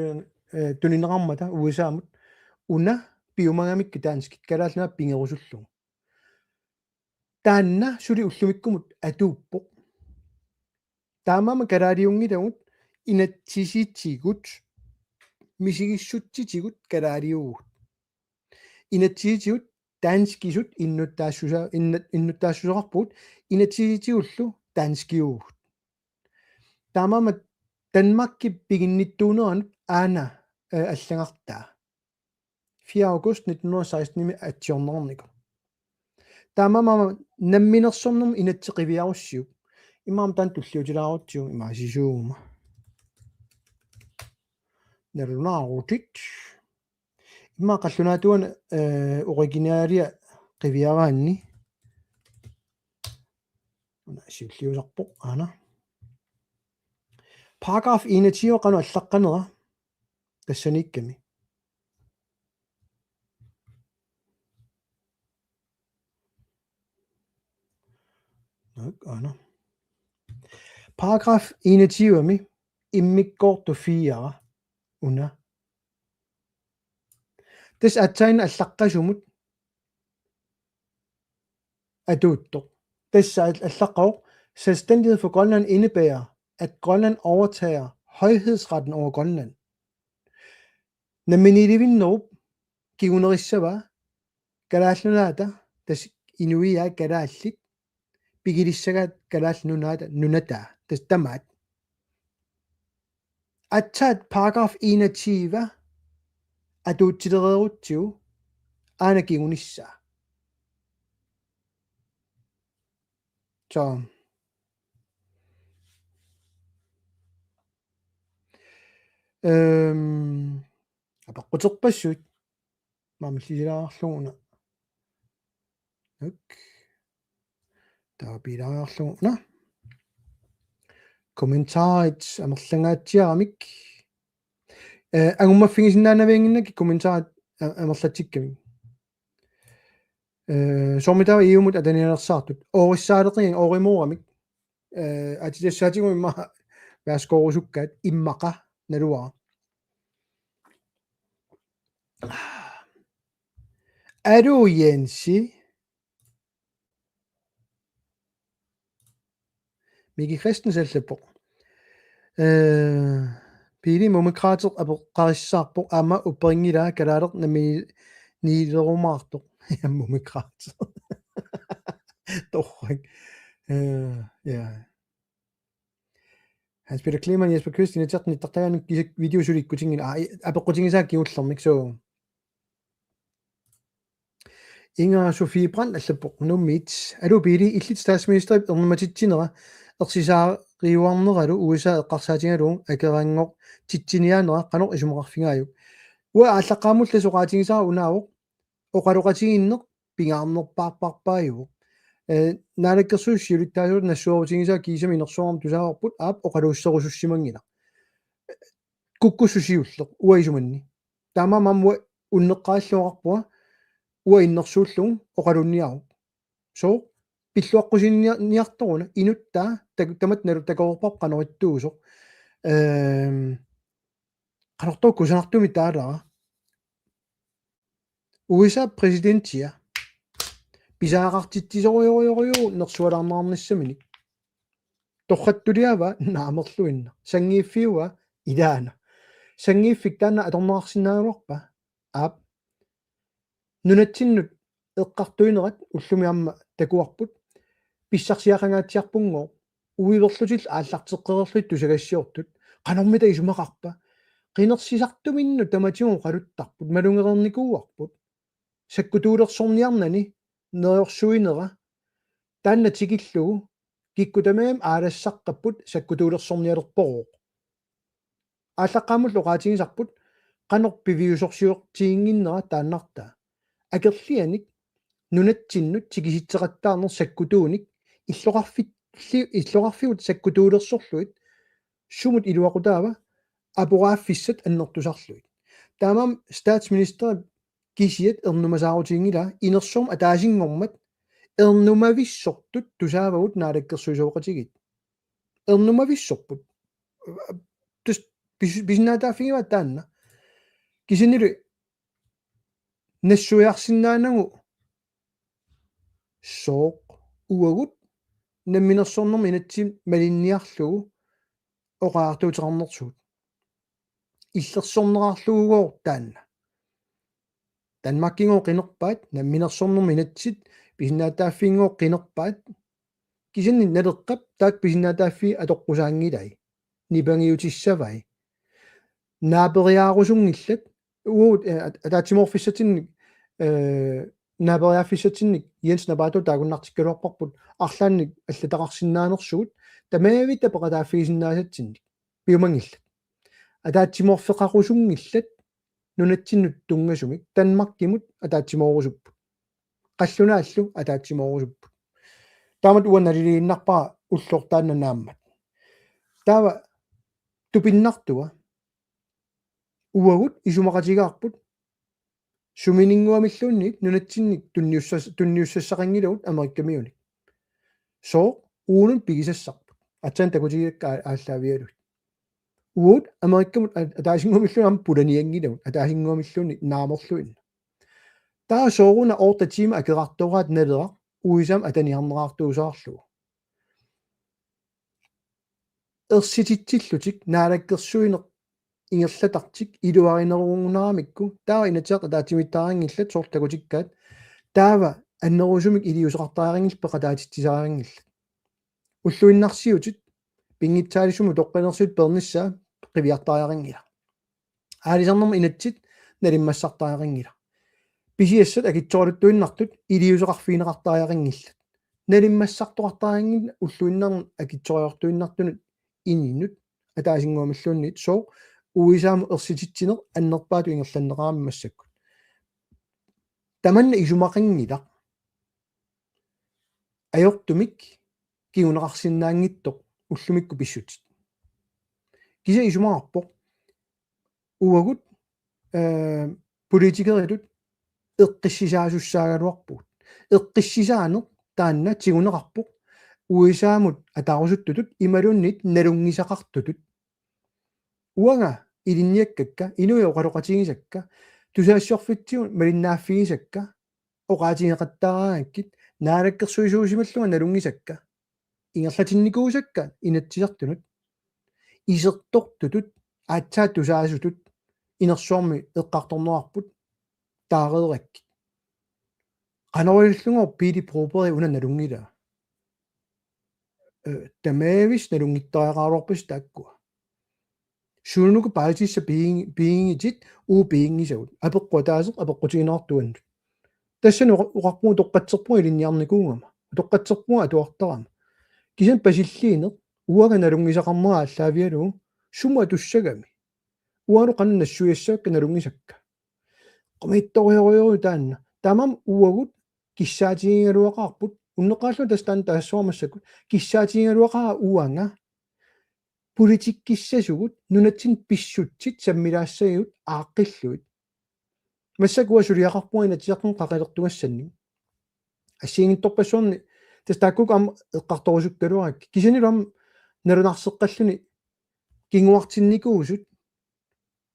A: tuninerammata USAamut una piumangamikki taanskit kalaalluna pingerusullu taanna suli ullumikkumut atuuppoq taamama kalaaliungilagut inatsisiitsigut misigissutitigut kalaaliugut inatsisiitigut taanskisut innuttaassusoqarput inatsisiitigullu taanskiugut taamama Danmarkip piginnittuuneranut aana аллагартаа 4. august 1916 ними атсиорнернику таамама намминерсорнерм инатсеқивиаруссиук имаам таан туллиутилаарутсиу имаасисуума нерлунаарутит имма қаллунаатуана оригинаалиа қивиараанни уна сиуллиусарпоқ аана paragraf 21 qanu allaqqanera тассаникками ana paragraf 21-mi immikkoortufiara una tas atsain allaqqasumut atuuttoq tassa allaqqaoq selvstændighed for Grønland indebærer at Grønland overtager højhedsretten over Grønland. Naminilivinnerup kiunerissava kalaallunaata tas inuia kalaallit pigilissagat kalaallunaata nunata tas tamaat atsaat paragraf 21 atuutsilereerutsiu aana kiunissa så апаққутерпассут маамиллисилаарарлугуна ак таапилаариарлугуна комментарит амерлангаатсиарамик агуммаффигисиннаанавиангиннаки комментарит амерлатсикками сомитава иумут атаниалерсаартут ориссаалеқиан оримуурамик атитассаатигу имма васкорусуккаат иммақа налуа Ado Jensi Miki Christensen Pili mummikrater apoqarissarpoq ama upringila kalaalert nami niilerumaartoq mummikrater torrik ja Hans Peter Kleemann Jesper Kyst inatsertni tartaganik kisik videosulikkutingila apeqqutingisaak kiullermik so Inger Sofie Brandt allappoq nummit alupili illit statsminister ernumatitsinera ersisaariuarneralu USA eqqarsaatigaluun akerangoq titsiniaanera qanoq isumoqarfingaaju ua ааллаққаамулла соqaатигисара унааоq оқалоqatiginneq pingaarnerpaarparpaaju наалаккерсуус сиулиттаасуут нассуарутигиса кисами нерсуарам тусаарпут аап оқалууссерусуссимангила куккуссусиуллеq уаисуманни таама маммуа уннеққааллуақарпуа уа иннерсууллугу оқалунниару соо пиллуаққусинниарторуна инуттаа тамат налу такоорпар канориттуусо канортоо кусанартуми таалара USA президентия писаақартитсисориориориу нерсуалаарнаарнассаминик торраттулиава наамерлуинна сангииффиуа илаана сангииффик таана аторнеқарсинааруарпа аап нунатсиннут эққартуинерат уллумиарма такуарпут писсарсиақангаатсиарпунгоо уиверлутил ааллартеққерерлут тусагассиортут канормита исумақарпа qinерсисартуминну таматигу қалуттарпут малунгерерникууарпут саккутуулерсорниарнани нериорсуинера таанна тикиллугу киккутамаам аалассаққаппут саккутуулерсорниалерпороо ааллаққаамул лоqaатигисарпут qanor piviusorsiuortiinginnera тааннартаа акерлианик нунатсиннут тикиситсеқаттаарнер саккутууник иллоқарфигут саккутуулерсорлуит сумут илуақутаава апорааффиссат аннертусарлуит таамам статсминистер кисиат ернумасаарутингила инерсуум атаасингормат ернумависсортут тусаавагут наалаккерсуисооқатигит ернумависсорпут тус биснаатааффигива таанна кисинилу нассуяарсинаанагу сооқ уагут намминерсорнерми инатсим малинниарлугу оқаартуутеқарнерсуут иллерсорнераарлугугоор таанна Danmarkingoo qinерпаат намминерсорнерми инатсит писнаатааффингоо qinерпаат кисинни налеққап таак писнаатааффи атоққусаангилай нипангиутиссавай наапериаарусунгиллат уут атаатсиморфиссатинник наапериааффиссатинник Jens Nabato таагуннартиккалуарпарпут арлаанник аллатақарсинаанерсуут тамаавита пеқатааффигисиннаасатсинник пиумангиллат атаатсиморфеқарусунгиллат нунатсиннут тунгасумик танмаркимут атаатсимоорусуппут қаллунааллу атаатсимоорусуппут таамат уаналилииннарпара уллортаанна нааммат таава тупиннартуа уагут исумақатигаарпут суминингуамиллуунник нунатсинник тунниуссассақангилугут америккамиуник соо уунун пигисассарпут атсан такутигикка ааллаавиалут уут америккамут атаасингуамиллуам пуланиангилугут атаасингуамиллуунни наамерлуинна таа сооруна орта тима акеқартораат налера уисам атаниарнераартуусаарлугу ерсититсиллутик наалаккерсуинеқ ингерлатартик илуаринерунгунерамикку таава инатеқ таатимиттаарангиллат соорлакутиккаат таава аннерусумик илиусеқартаарингил пеқатаатитсисаарингилла уллуиннарсиутит пингитсаалисуму тоққинерсуит пернissaa қивиартаарингила аалисарнерма инатсит налиммассартаарингила писиассат акитсоралуттуиннартут илиусеқарфиинеқартаарингиллат налиммассартоқартаарингил уллуиннарн акитсориортуиннартунут ининнут атаасингуамиллууннит соо уисааму ерсититсинеқ аннерпаату ингерланнеқарами массаккут таманна исумақингила аёртумик кигунеқарсинаангиттоқ уллумикку писсутит киса исумаарпоқ уагут политикерилут эққиссисаасуссаагалуарпугут эққиссисаанеқ таанна тигунеқарпоқ уисаамут атаарусуттутут ималуннит налунгисақартутут уанга илинниаккакка инуи оқалоқатигисакка тусаассиорфитсигу малиннааффигисакка оқаатигеқаттаарааккит наалаккерсуисуусималлуга налунгисакка ингерлатинникуусакка инатсисартунут исертортутут аатсаат тусаасутут инерсуарми эққарторнерарпут таарееракки qanorilullungor piili prooperi una nalungila tamavis nalungittariaqaaruarpus taakkua suunuku paatissa being itit being isavut apeqqua taaseq apeqqutiginertuannut тассану уқарпуу тоққатсерпуа илинниарникуугама тоққатсерпуа атуартарама кисан пасиллиинеқ уага налунгисақарнера аллаавиалу сума туссагами уану қанна нассуяссаакка налунгисакка qamiittorioriu taanna tamam uagut kissaatigингалуақарпут уннеқааллу тастаан таассуармассакут кissaatigингалуақара уанга политиккиссасугут нунатсин писсутсит саммилаассагиут ааққиллуит массакуа сулиақарпуина тиаққен қақалертугассанни ассиингитторпассуарни тастааккук ам эққарторусуккалуарак кисанилуам налунарсеққаллуни кингуартинникуусут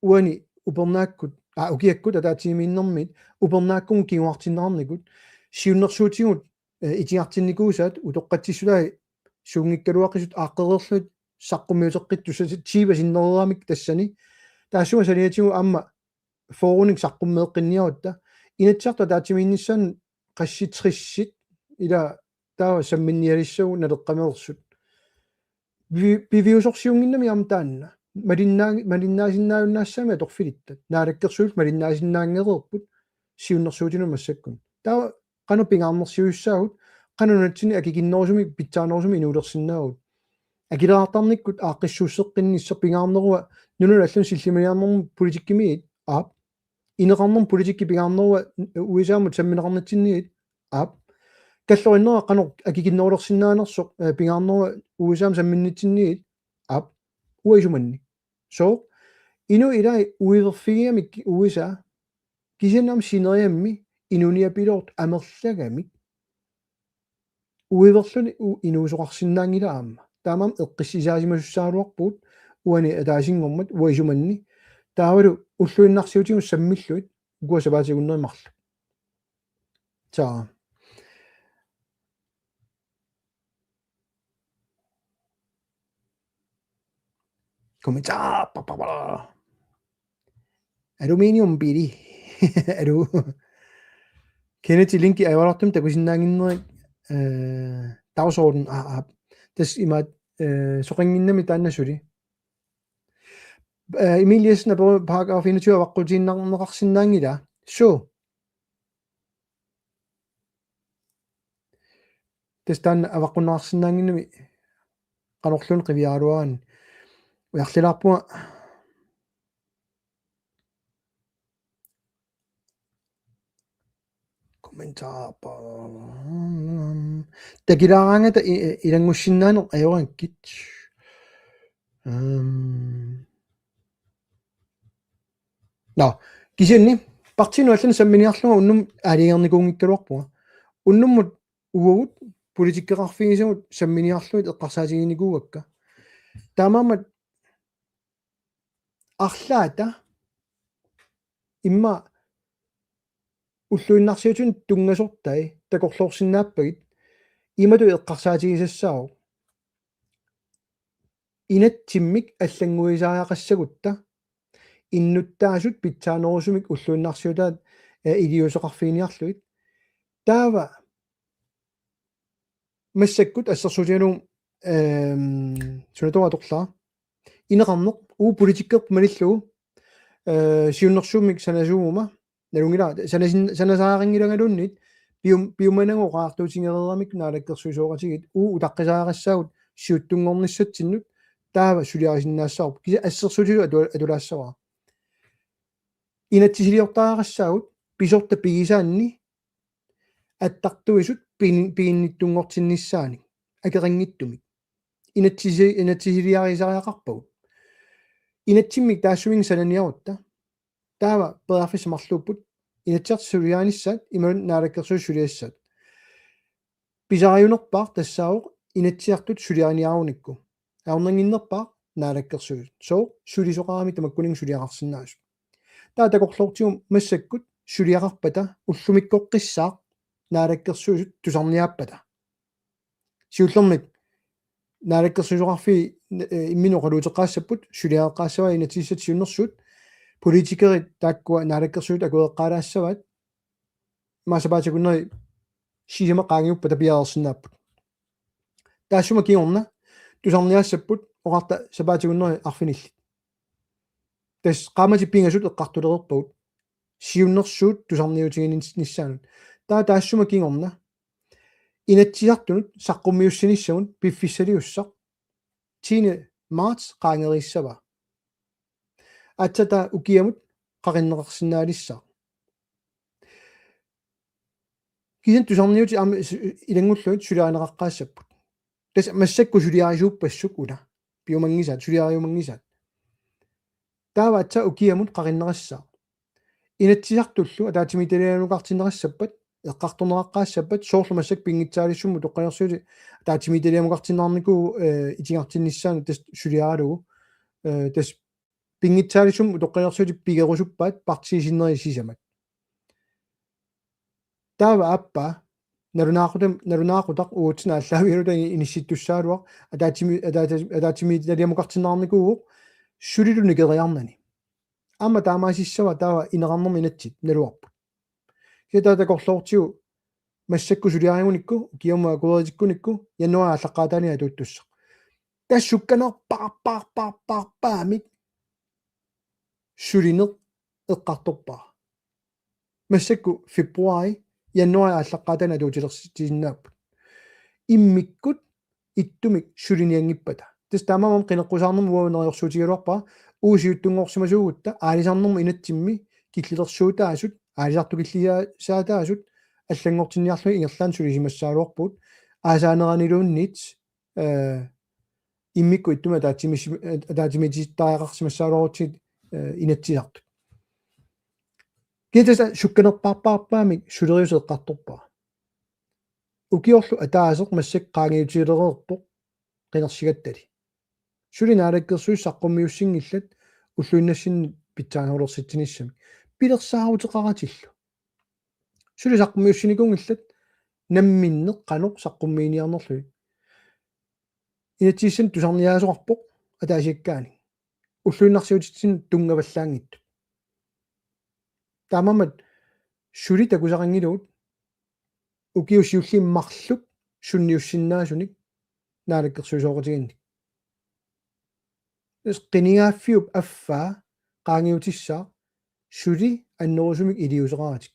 A: уани упернааккут укиаккут атаатигимииннэрмит упернааккун кингуартиннаарникут сиуннэрсуутигут итиартинникуусаат утоққатсиссулаа суунгиккалуаққисут ааққерерлут саққумиутеққиттуса тиива синнерерамик тассани таассума салиатигу амма фооруник саққуммеэққинниарутта инатсарта таатимииннissaан qassitriссит ила таава самминниалиссагу налеққамеерсут бивиусорсиунгиннами ам таанна малиннаасиннааюннаассами аторфилиттат наалаккерсуут малиннаасиннаангерерпут сиуннэрсуутину массаккун таа qanu pingaarnersiussaagut qanunatсини акикиннерусуми питсаанерусуми инуулерсинаагут акилаартарниккут ааққиссууссеққиннисса пингаарнеруа нунул аллун силлимиарнерму политиккимиит аап инеқарнерм политикки пингаарнеруа уисаамут самминеқарнатсинниит аап каллориннера qanu акикиннерулерсинаанерсоқ пингаарнеруа уисаам самминнитсинниит аап уисуманни so ину илай уиверфигиамик уиса кисинам синериамми инуниапилорт амерлагами уиверлуни инуусоқарсинаангилаама таамам эққиссисаасимасуссааруарпут уани атаасингормат уисуманни таавалу уллуиннарсиутигус саммиллуит угуасаваатигуннеримарлу за комментар алуминиум били алу Kennedy link i avarartum takusinnaanginnerik dagsorden tas imat soqanginnami taannasuli Emiliasen er paragraf 21 avaqqutiinnerneqarsinnaangila so tas taanna avaqqunneqarsinnaanginnami qanorlun qiviaaluaran ujarlilaarpua kommentar takilaaraangata ilangussinnaanu ajorankit no kisenni partinu allan samminiarluga unnum aaligernikungikkaluarpuga unnummut uagut politikkeqarfigisamut samminiarluit eqqarsaatiginiikuugakka taamaamat арлаата имма уллуиннарсиутун тунгасортай такорлоорсиннааппагит имату эққарсаатигисассаау инатсиммик аллангуисаариақассагутта иннуттаасут питсаанерусумик уллуиннарсиутаат илиусеқарфиниарлуит таава массаккут ассерсутиалуум сунатуаторлаа инеқарнеқ уу политиккерп малиллугу сиуннэрсуумик санасуума налунгила санасаарингилагалуннит биуманагу qaartuutigereeramik naalakkersuisooqatigit уу утаққисаарассаагут сиуттунгорниссатсиннут таава сулиарисиннаассаарп киса ассерсутилу атулаассаваа инатсисилиортаарассаагут писорта пигисаанни аттартуисут пиинниттунгортиннissaani акерингиттумик инатсисилиарисариақарпагут инатсиммик таассуинг сананиарутта таава пераффисмарлууппут инатсартсулиааниссаат ималун наалаккерсуу сулиассаат писариунерпаар тассаавоқ инатсиартут сулианиаруникку аорнангиннерпаар наалаккерсуу соо сулисоқарами тамаккунин сулиақарсинаасу таа такорлоортигум массаккут сулиақарпата уллумиккоққиссаа наалаккерсуусут тусарниааппата сиуллермик наалаккерсуусоқарфи имминеқалуутеққаассаппут сулиааққаассава инатсиссат сиуннэрсуут политикерит тааккуа наалаккерсуут акуэққалаассават маасапаатикуннери сисимаққаангиуппа тапиаерсинааппут таассума киорна тусарниаассаппут оқарта сапаатикуннери арфинилли тас qaamati pingasut eqqartulererput siunnersuut tusarniutiginissaanut таассума кингорна инатсиартунут саққуммиуссинissагун пиффиссалиуссақ тине март qaangeриссава атсата укиамут qaqinneqarsinnaalissaa киен тусарниути ами илангуллуит сулиаринеқаққаассаппут тас массакку сулиариууппассук ула пиумангисаат сулиариумангисаат таава атса укиамут qaqinneqassaa инатсисартуллу атаатимиталианукартиннерассаппат эққарторнеқаққаассаппат соорлумассак пингитсаалиссумму тоққанерсуути атаатимиталиамукартиннаарнику итингартиннissaanu тас сулиаралугу тас пингитсаалиссумму тоққанерсуути пигерусуппаат партиисиннерисисамат таава аппа налунаақутақ уутсина аллаавиалута инисситтуссаалуақ атаатимиталиамукартиннаарникуу сулилуни кериарнани амма таамаасиссава таава инеқарнерми инатсит налуарпут китаата корлоортиу массакку сулиариуникку киама кулеритиккуникку януаа аллаққаатаани туuттуссақ тассукканер парпарпарпарпаамик сулинеқ эққарторпаа массакку фебруари януаа аллаққаатаани туутилерситиннааппут иммиккут иттумик сулиниангиппата тас таамамам қинеққусаарнерму уавнериорсуутигалуарпаа уусиуттунгорсимасуугутта аалисарнерму инатсимми киллилерсуутаасут аалисартукиллиасаатаасут аллангортинниарлуи ингерлаан сулисимассаалуарпут аасаанеранилууннит иммикку иттума таатимититтариақарсимассаалуарутсит инатсисартут китаса сукканерпарпаарпаамик сулериусеэққарторпаа укиорлу атаасеқ массак qaangiutiилерерпоқ qinерсигаттали сулинаалаккерсуи саққуммиуссингиллат уллуиннассинни питсаанерулерситсиниссами пилерсаарутеқаратиллу сули саққуммиуссиникунгиллат намминнеқ қанеқ саққуммииниарнерлуи инатсииссан тусарниаасоқарпоқ атаасиаккаани уллуиннарсиутитсин тунгаваллаангитту таамамат сули такусақангилуут укиуссиуллиммарлук сунниуссиннаасуник наалаккерсуисооқатигинник эс qinigaaffiup аффаа qaangiutissaa сули аннерусумик илиусеқаратик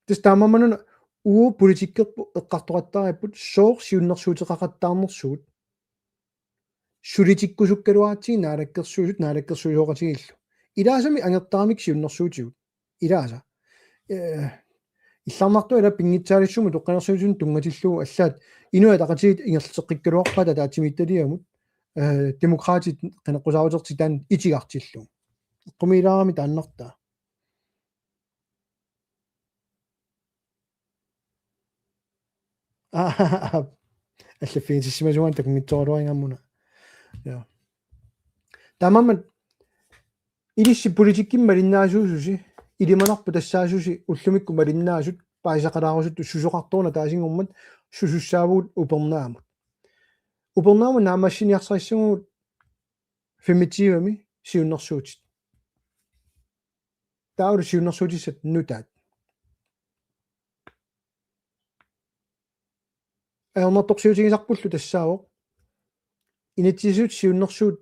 A: тас таамамануна уу политиккерпу эққартоқаттариаппут соор сиуннэрсуутеқақаттаарнэрсуут сулитиккусуккалуаатсиги наалаккерсуисооқатигиллу илаасами ангертарамик сиуннэрсуутигут илааса илларнарту ила пингитсаалиссуму тоққанерсуутун тунгатиллугу аллаат инуа тақатигит ингерлеққиккалуарпата таатимитталиамут демократит қинеққусаарутертик таан итигартиллу қумилаарами тааннартаа аллаффигисимасуан такмитсоруарингаммуна я тамамат илисси политикким малиннаасуусуси илиманарпу тассаасуси уллумикку малиннаасут паисақалаарусутту сусоқартууна таасингуммат сусуссаавуут упернаамут упернааму наамассиниарсариссугут фемитивами сиуннэрсуутит тауру сиуннэрсуутиссат нутаат аернарторсиутигисарпуллу тассаавоқ инатсисуут сиуннэрсуут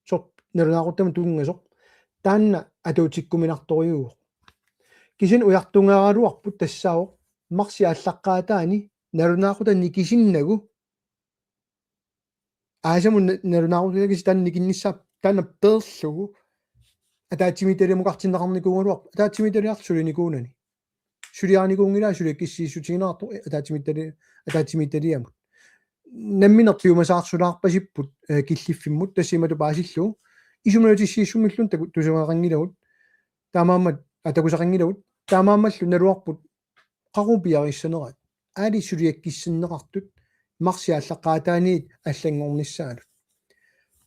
A: сорп налунаарутама тунгасоқ таанна атуутиккуминарториуоқ кисин уяртунгааралуарпут тассаавоқ марси аллаққаатаани налунаарутан никисиннагу аасаму налунаарутагис таан никиннissaап таана перлугу атаатимиталиамукартиннеқарникуунгалуар атаатимиталиарлулиникуунани сулиарникуунгилаа сулиаккиссииссутигинаарто атаатимиталиамут намминертиумасаарсулаарпасиппут киллиффиммут тассимату паасиллу исумалутиссииссумиллун тусугақангилагут таамааммат атакусақангилагут таамааммаллу налуарпут қарупиариссанерат аали сулиаккиссиннеқартут марси аллаққаатааниит аллангорниссаалут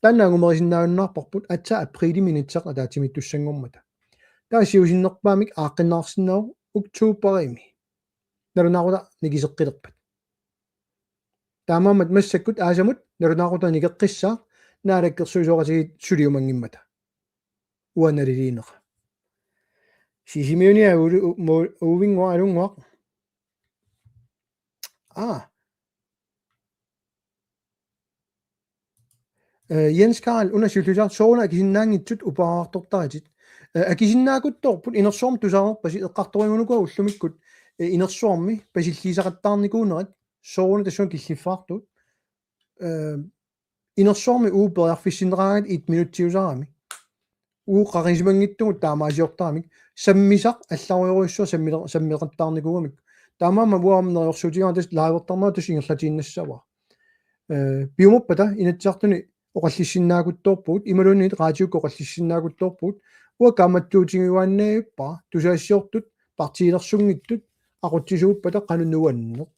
A: таннаагумерисиннаавиннаарпарпут атса априлиминитсеқ атаатимиттуссангормата таасиусиннерпаамик ааққиннаарсиннау октооберими налунаарута никисеққилерпат таамаамат массаккут аасамут налунаарута никеққиссаа наалаккерсуисоқатигит сулиумангиммата уаналилиинеқа сисимиуниа увингуа алунгуа Jens Karl undersøgte soona kisinnaangitsut upaartortarit акисиннаакутторпут инерсуарм тусаарерпаси эққарторингунукуа уллумиккут инерсуарми пасиллисақаттаарникуунерат сооруна тассуан киллиффаартут инерсуарми уупериарфиссинераагат 1 минутсиусарами ууқарисимангиттугут таамаасиортарамик саммисақ алларуйоруиссуа саммеқаттаарникуамик таамаама муарнериорсуутигаа тас лаавертарнаа тус ингерлатииннассава пиумоппата инатсиартуни оқаллиссиннаакутторпут ималуунит раатиукко оқаллиссиннаакутторпут уа каматтуутингуаннаиппа тусаассиортут партиилерсунгиттут aqutsisuupпата qanunnuanneq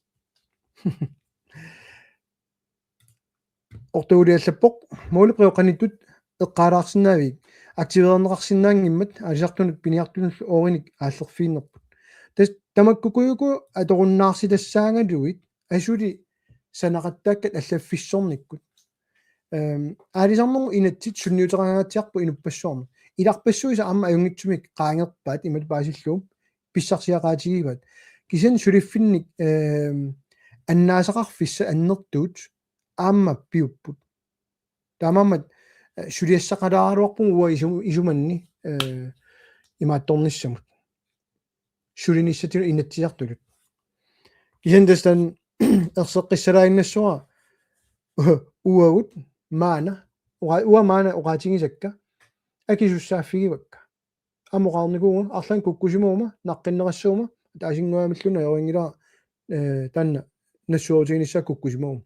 A: ортуулиаллаппоқ муулеқиоқаниттут эққалаарсинаавик активеернеқарсинаангиммат алисартунут пиниартунул оориник ааллерфииннерпут тас тамаккукуйуку аторуннаарси тассаангалуит асули санақаттааккат аллаффиссорниккут аалисарнерму инатсит сунниутерагаатиарпу инуппассуарма иларпассуиса амма аюнгитсумик qaangerpaat имат паасиллуум писсарсиақаатигиват кисан сулиффинник аннаасақарфисса аннертуут аама пиуппут таамаамат сулиассақалааруарпугу уа исуманни имаатторниссамут сулиниссатину инатсиартулут кисан тастан ерсеққиссалаиннассуа уагут маана уа маана оqaатигисакка акисуссааффигивакка амоqaarникууга арлан куккусимуума наққиннерассуума таасингуамиллуна йорингила танна нассуутигиниссаа куккусимуума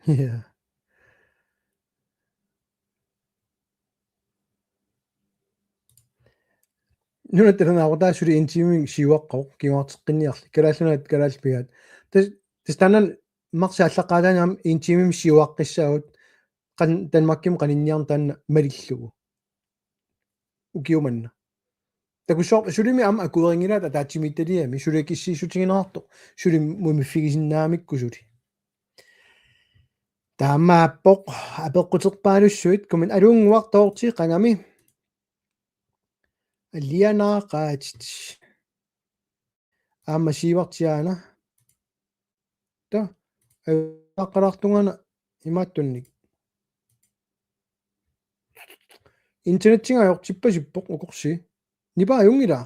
A: я нуна тэрнаагутаасули интимин сиуаққоқ кимаартеққинниарли калааллунаат калаалпигаат тастанан марси аллаққаалаанаам интимин сиуаққиссаагут қан танмакким қанинниарн таанна малиллугу укиуманна такусоо сулими ам акуерингилаат атаатсимитталиами суликиссиисутигинеарто сулим мумиффигисиннаамикку сули таамааппоқ апеққутерпаалуссуит кумин алуунгуартоорти қангами аллианаақаатит аама сивартиаана та аққалаартунгана имааттунник интернеттинга аёртиппасиппоқ укорси нипаа юнгила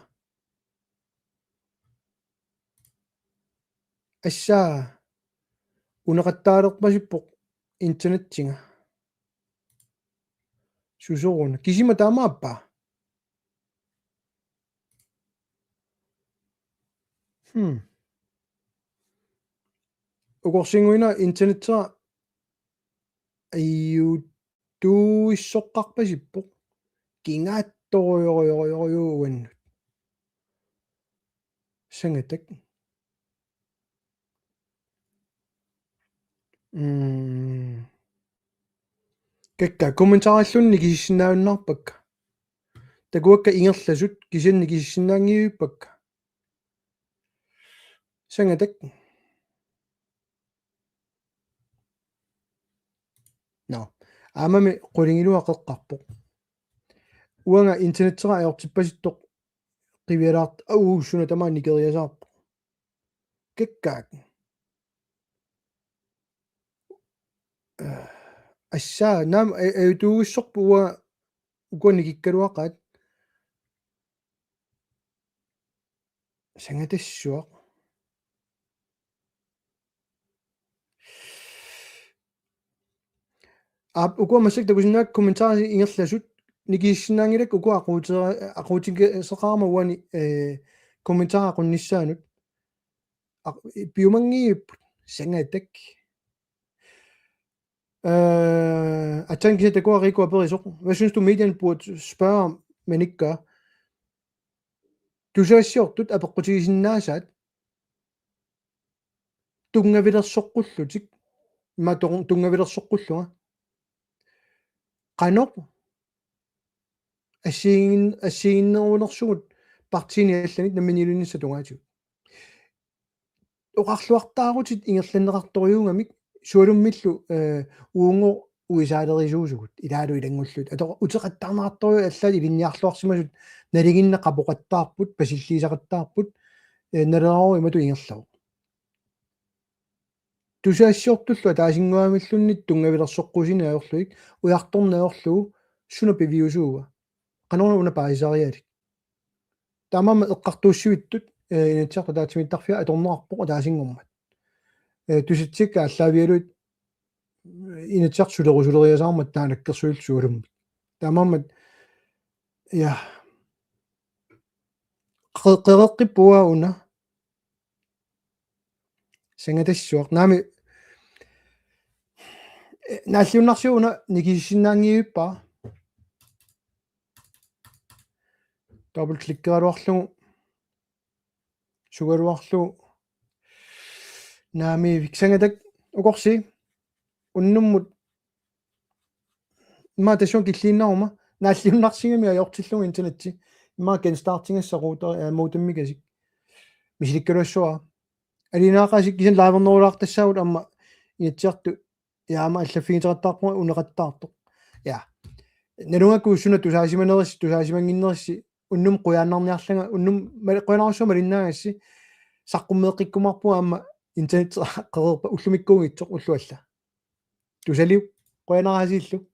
A: ассаа унеқаттаалерпасиппоқ интернеттинга сусоруна кисима таамааппаа укорсингуина интернеттера аюутуиссоққарпасиппоқ кингаатторуйоруйоруйууаннут сангатак какка комментариаллунни кисиссиннаавиннаарпакка такуакка ингерласут кисанни кисиссиннаангиуиппакка сангатак но аамами qulingilуақеққарпоқ уанга интернеттера аёртиппаситтоқ qivиалаарт ауусуна тамаани кериасаарпоқ каккаак ассаа наам аютуугиссорпу уа укуаникиккалуақаат сангатассуақ укуамассак такусиннаак комментари ингерласут никииссинаангилак укуа aquutigeseqarma uani комментара qunnissaanut piumangииппут сангаатак атангиса такуа рикуа перисоқ hvad synes du medierne burde spørge om men ikke gør тусаассиортут апеққутигисиннаасаат тунгавилерсоққуллутик маторун тунгавилерсоққуллуга qanoq ассигиннеруунерсугут партиниалланит намминилунисса тунгаатигут оқарлуартаарутит ингерланнеқарторюунгамик суалуммиллу уунго уисаалерисуусугут илаалу илангуллут атоо утеқаттарнаарторю аллаали илинниарлуарсимасут налигинна қапоқаттаарпут пасиллиисақаттаарпут налерару имату ингерлаву тусаассиортуллу таасингуамиллуннит тунгавилерсоққусина аёрлуик уярторна аёрлугу суна пивиусууга qanорна уна паисариалик таамаама эққартууссуиттут инатсарта таатимиттарфиа аторнеқарпоқ таасингормат туситсикка аллаавиалуит инатсар сулериасаармат таанаккерсуил суулуммит таамаамат я qeqeqippuа уна сангатассуақ наами нааллиуннарсиуна никисиннаангиуиппаа дабл кликкералуарлугу сугалуарлугу наами виксангатак укорси уннуммут имма тасуун киллииннарума нааллиуннарсигами аёртиллугу интернетти имма генстартингассаа рутер модеммигасик мисиликкалуассуа алинаақасик кисан лаавернерулаартассаагут амма иатсиарту яама аллаффигитераттаарпуга унеқаттаарто я налунгакку суна тусаасиманерисси уннум қуяаннарниарлага уннум қуянаарсума линнаагасси саққуммеэққиккумарпуга амма интернет қеқерпа уллумиккуугитсоқ уллуалла тусалиу қуянараасииллу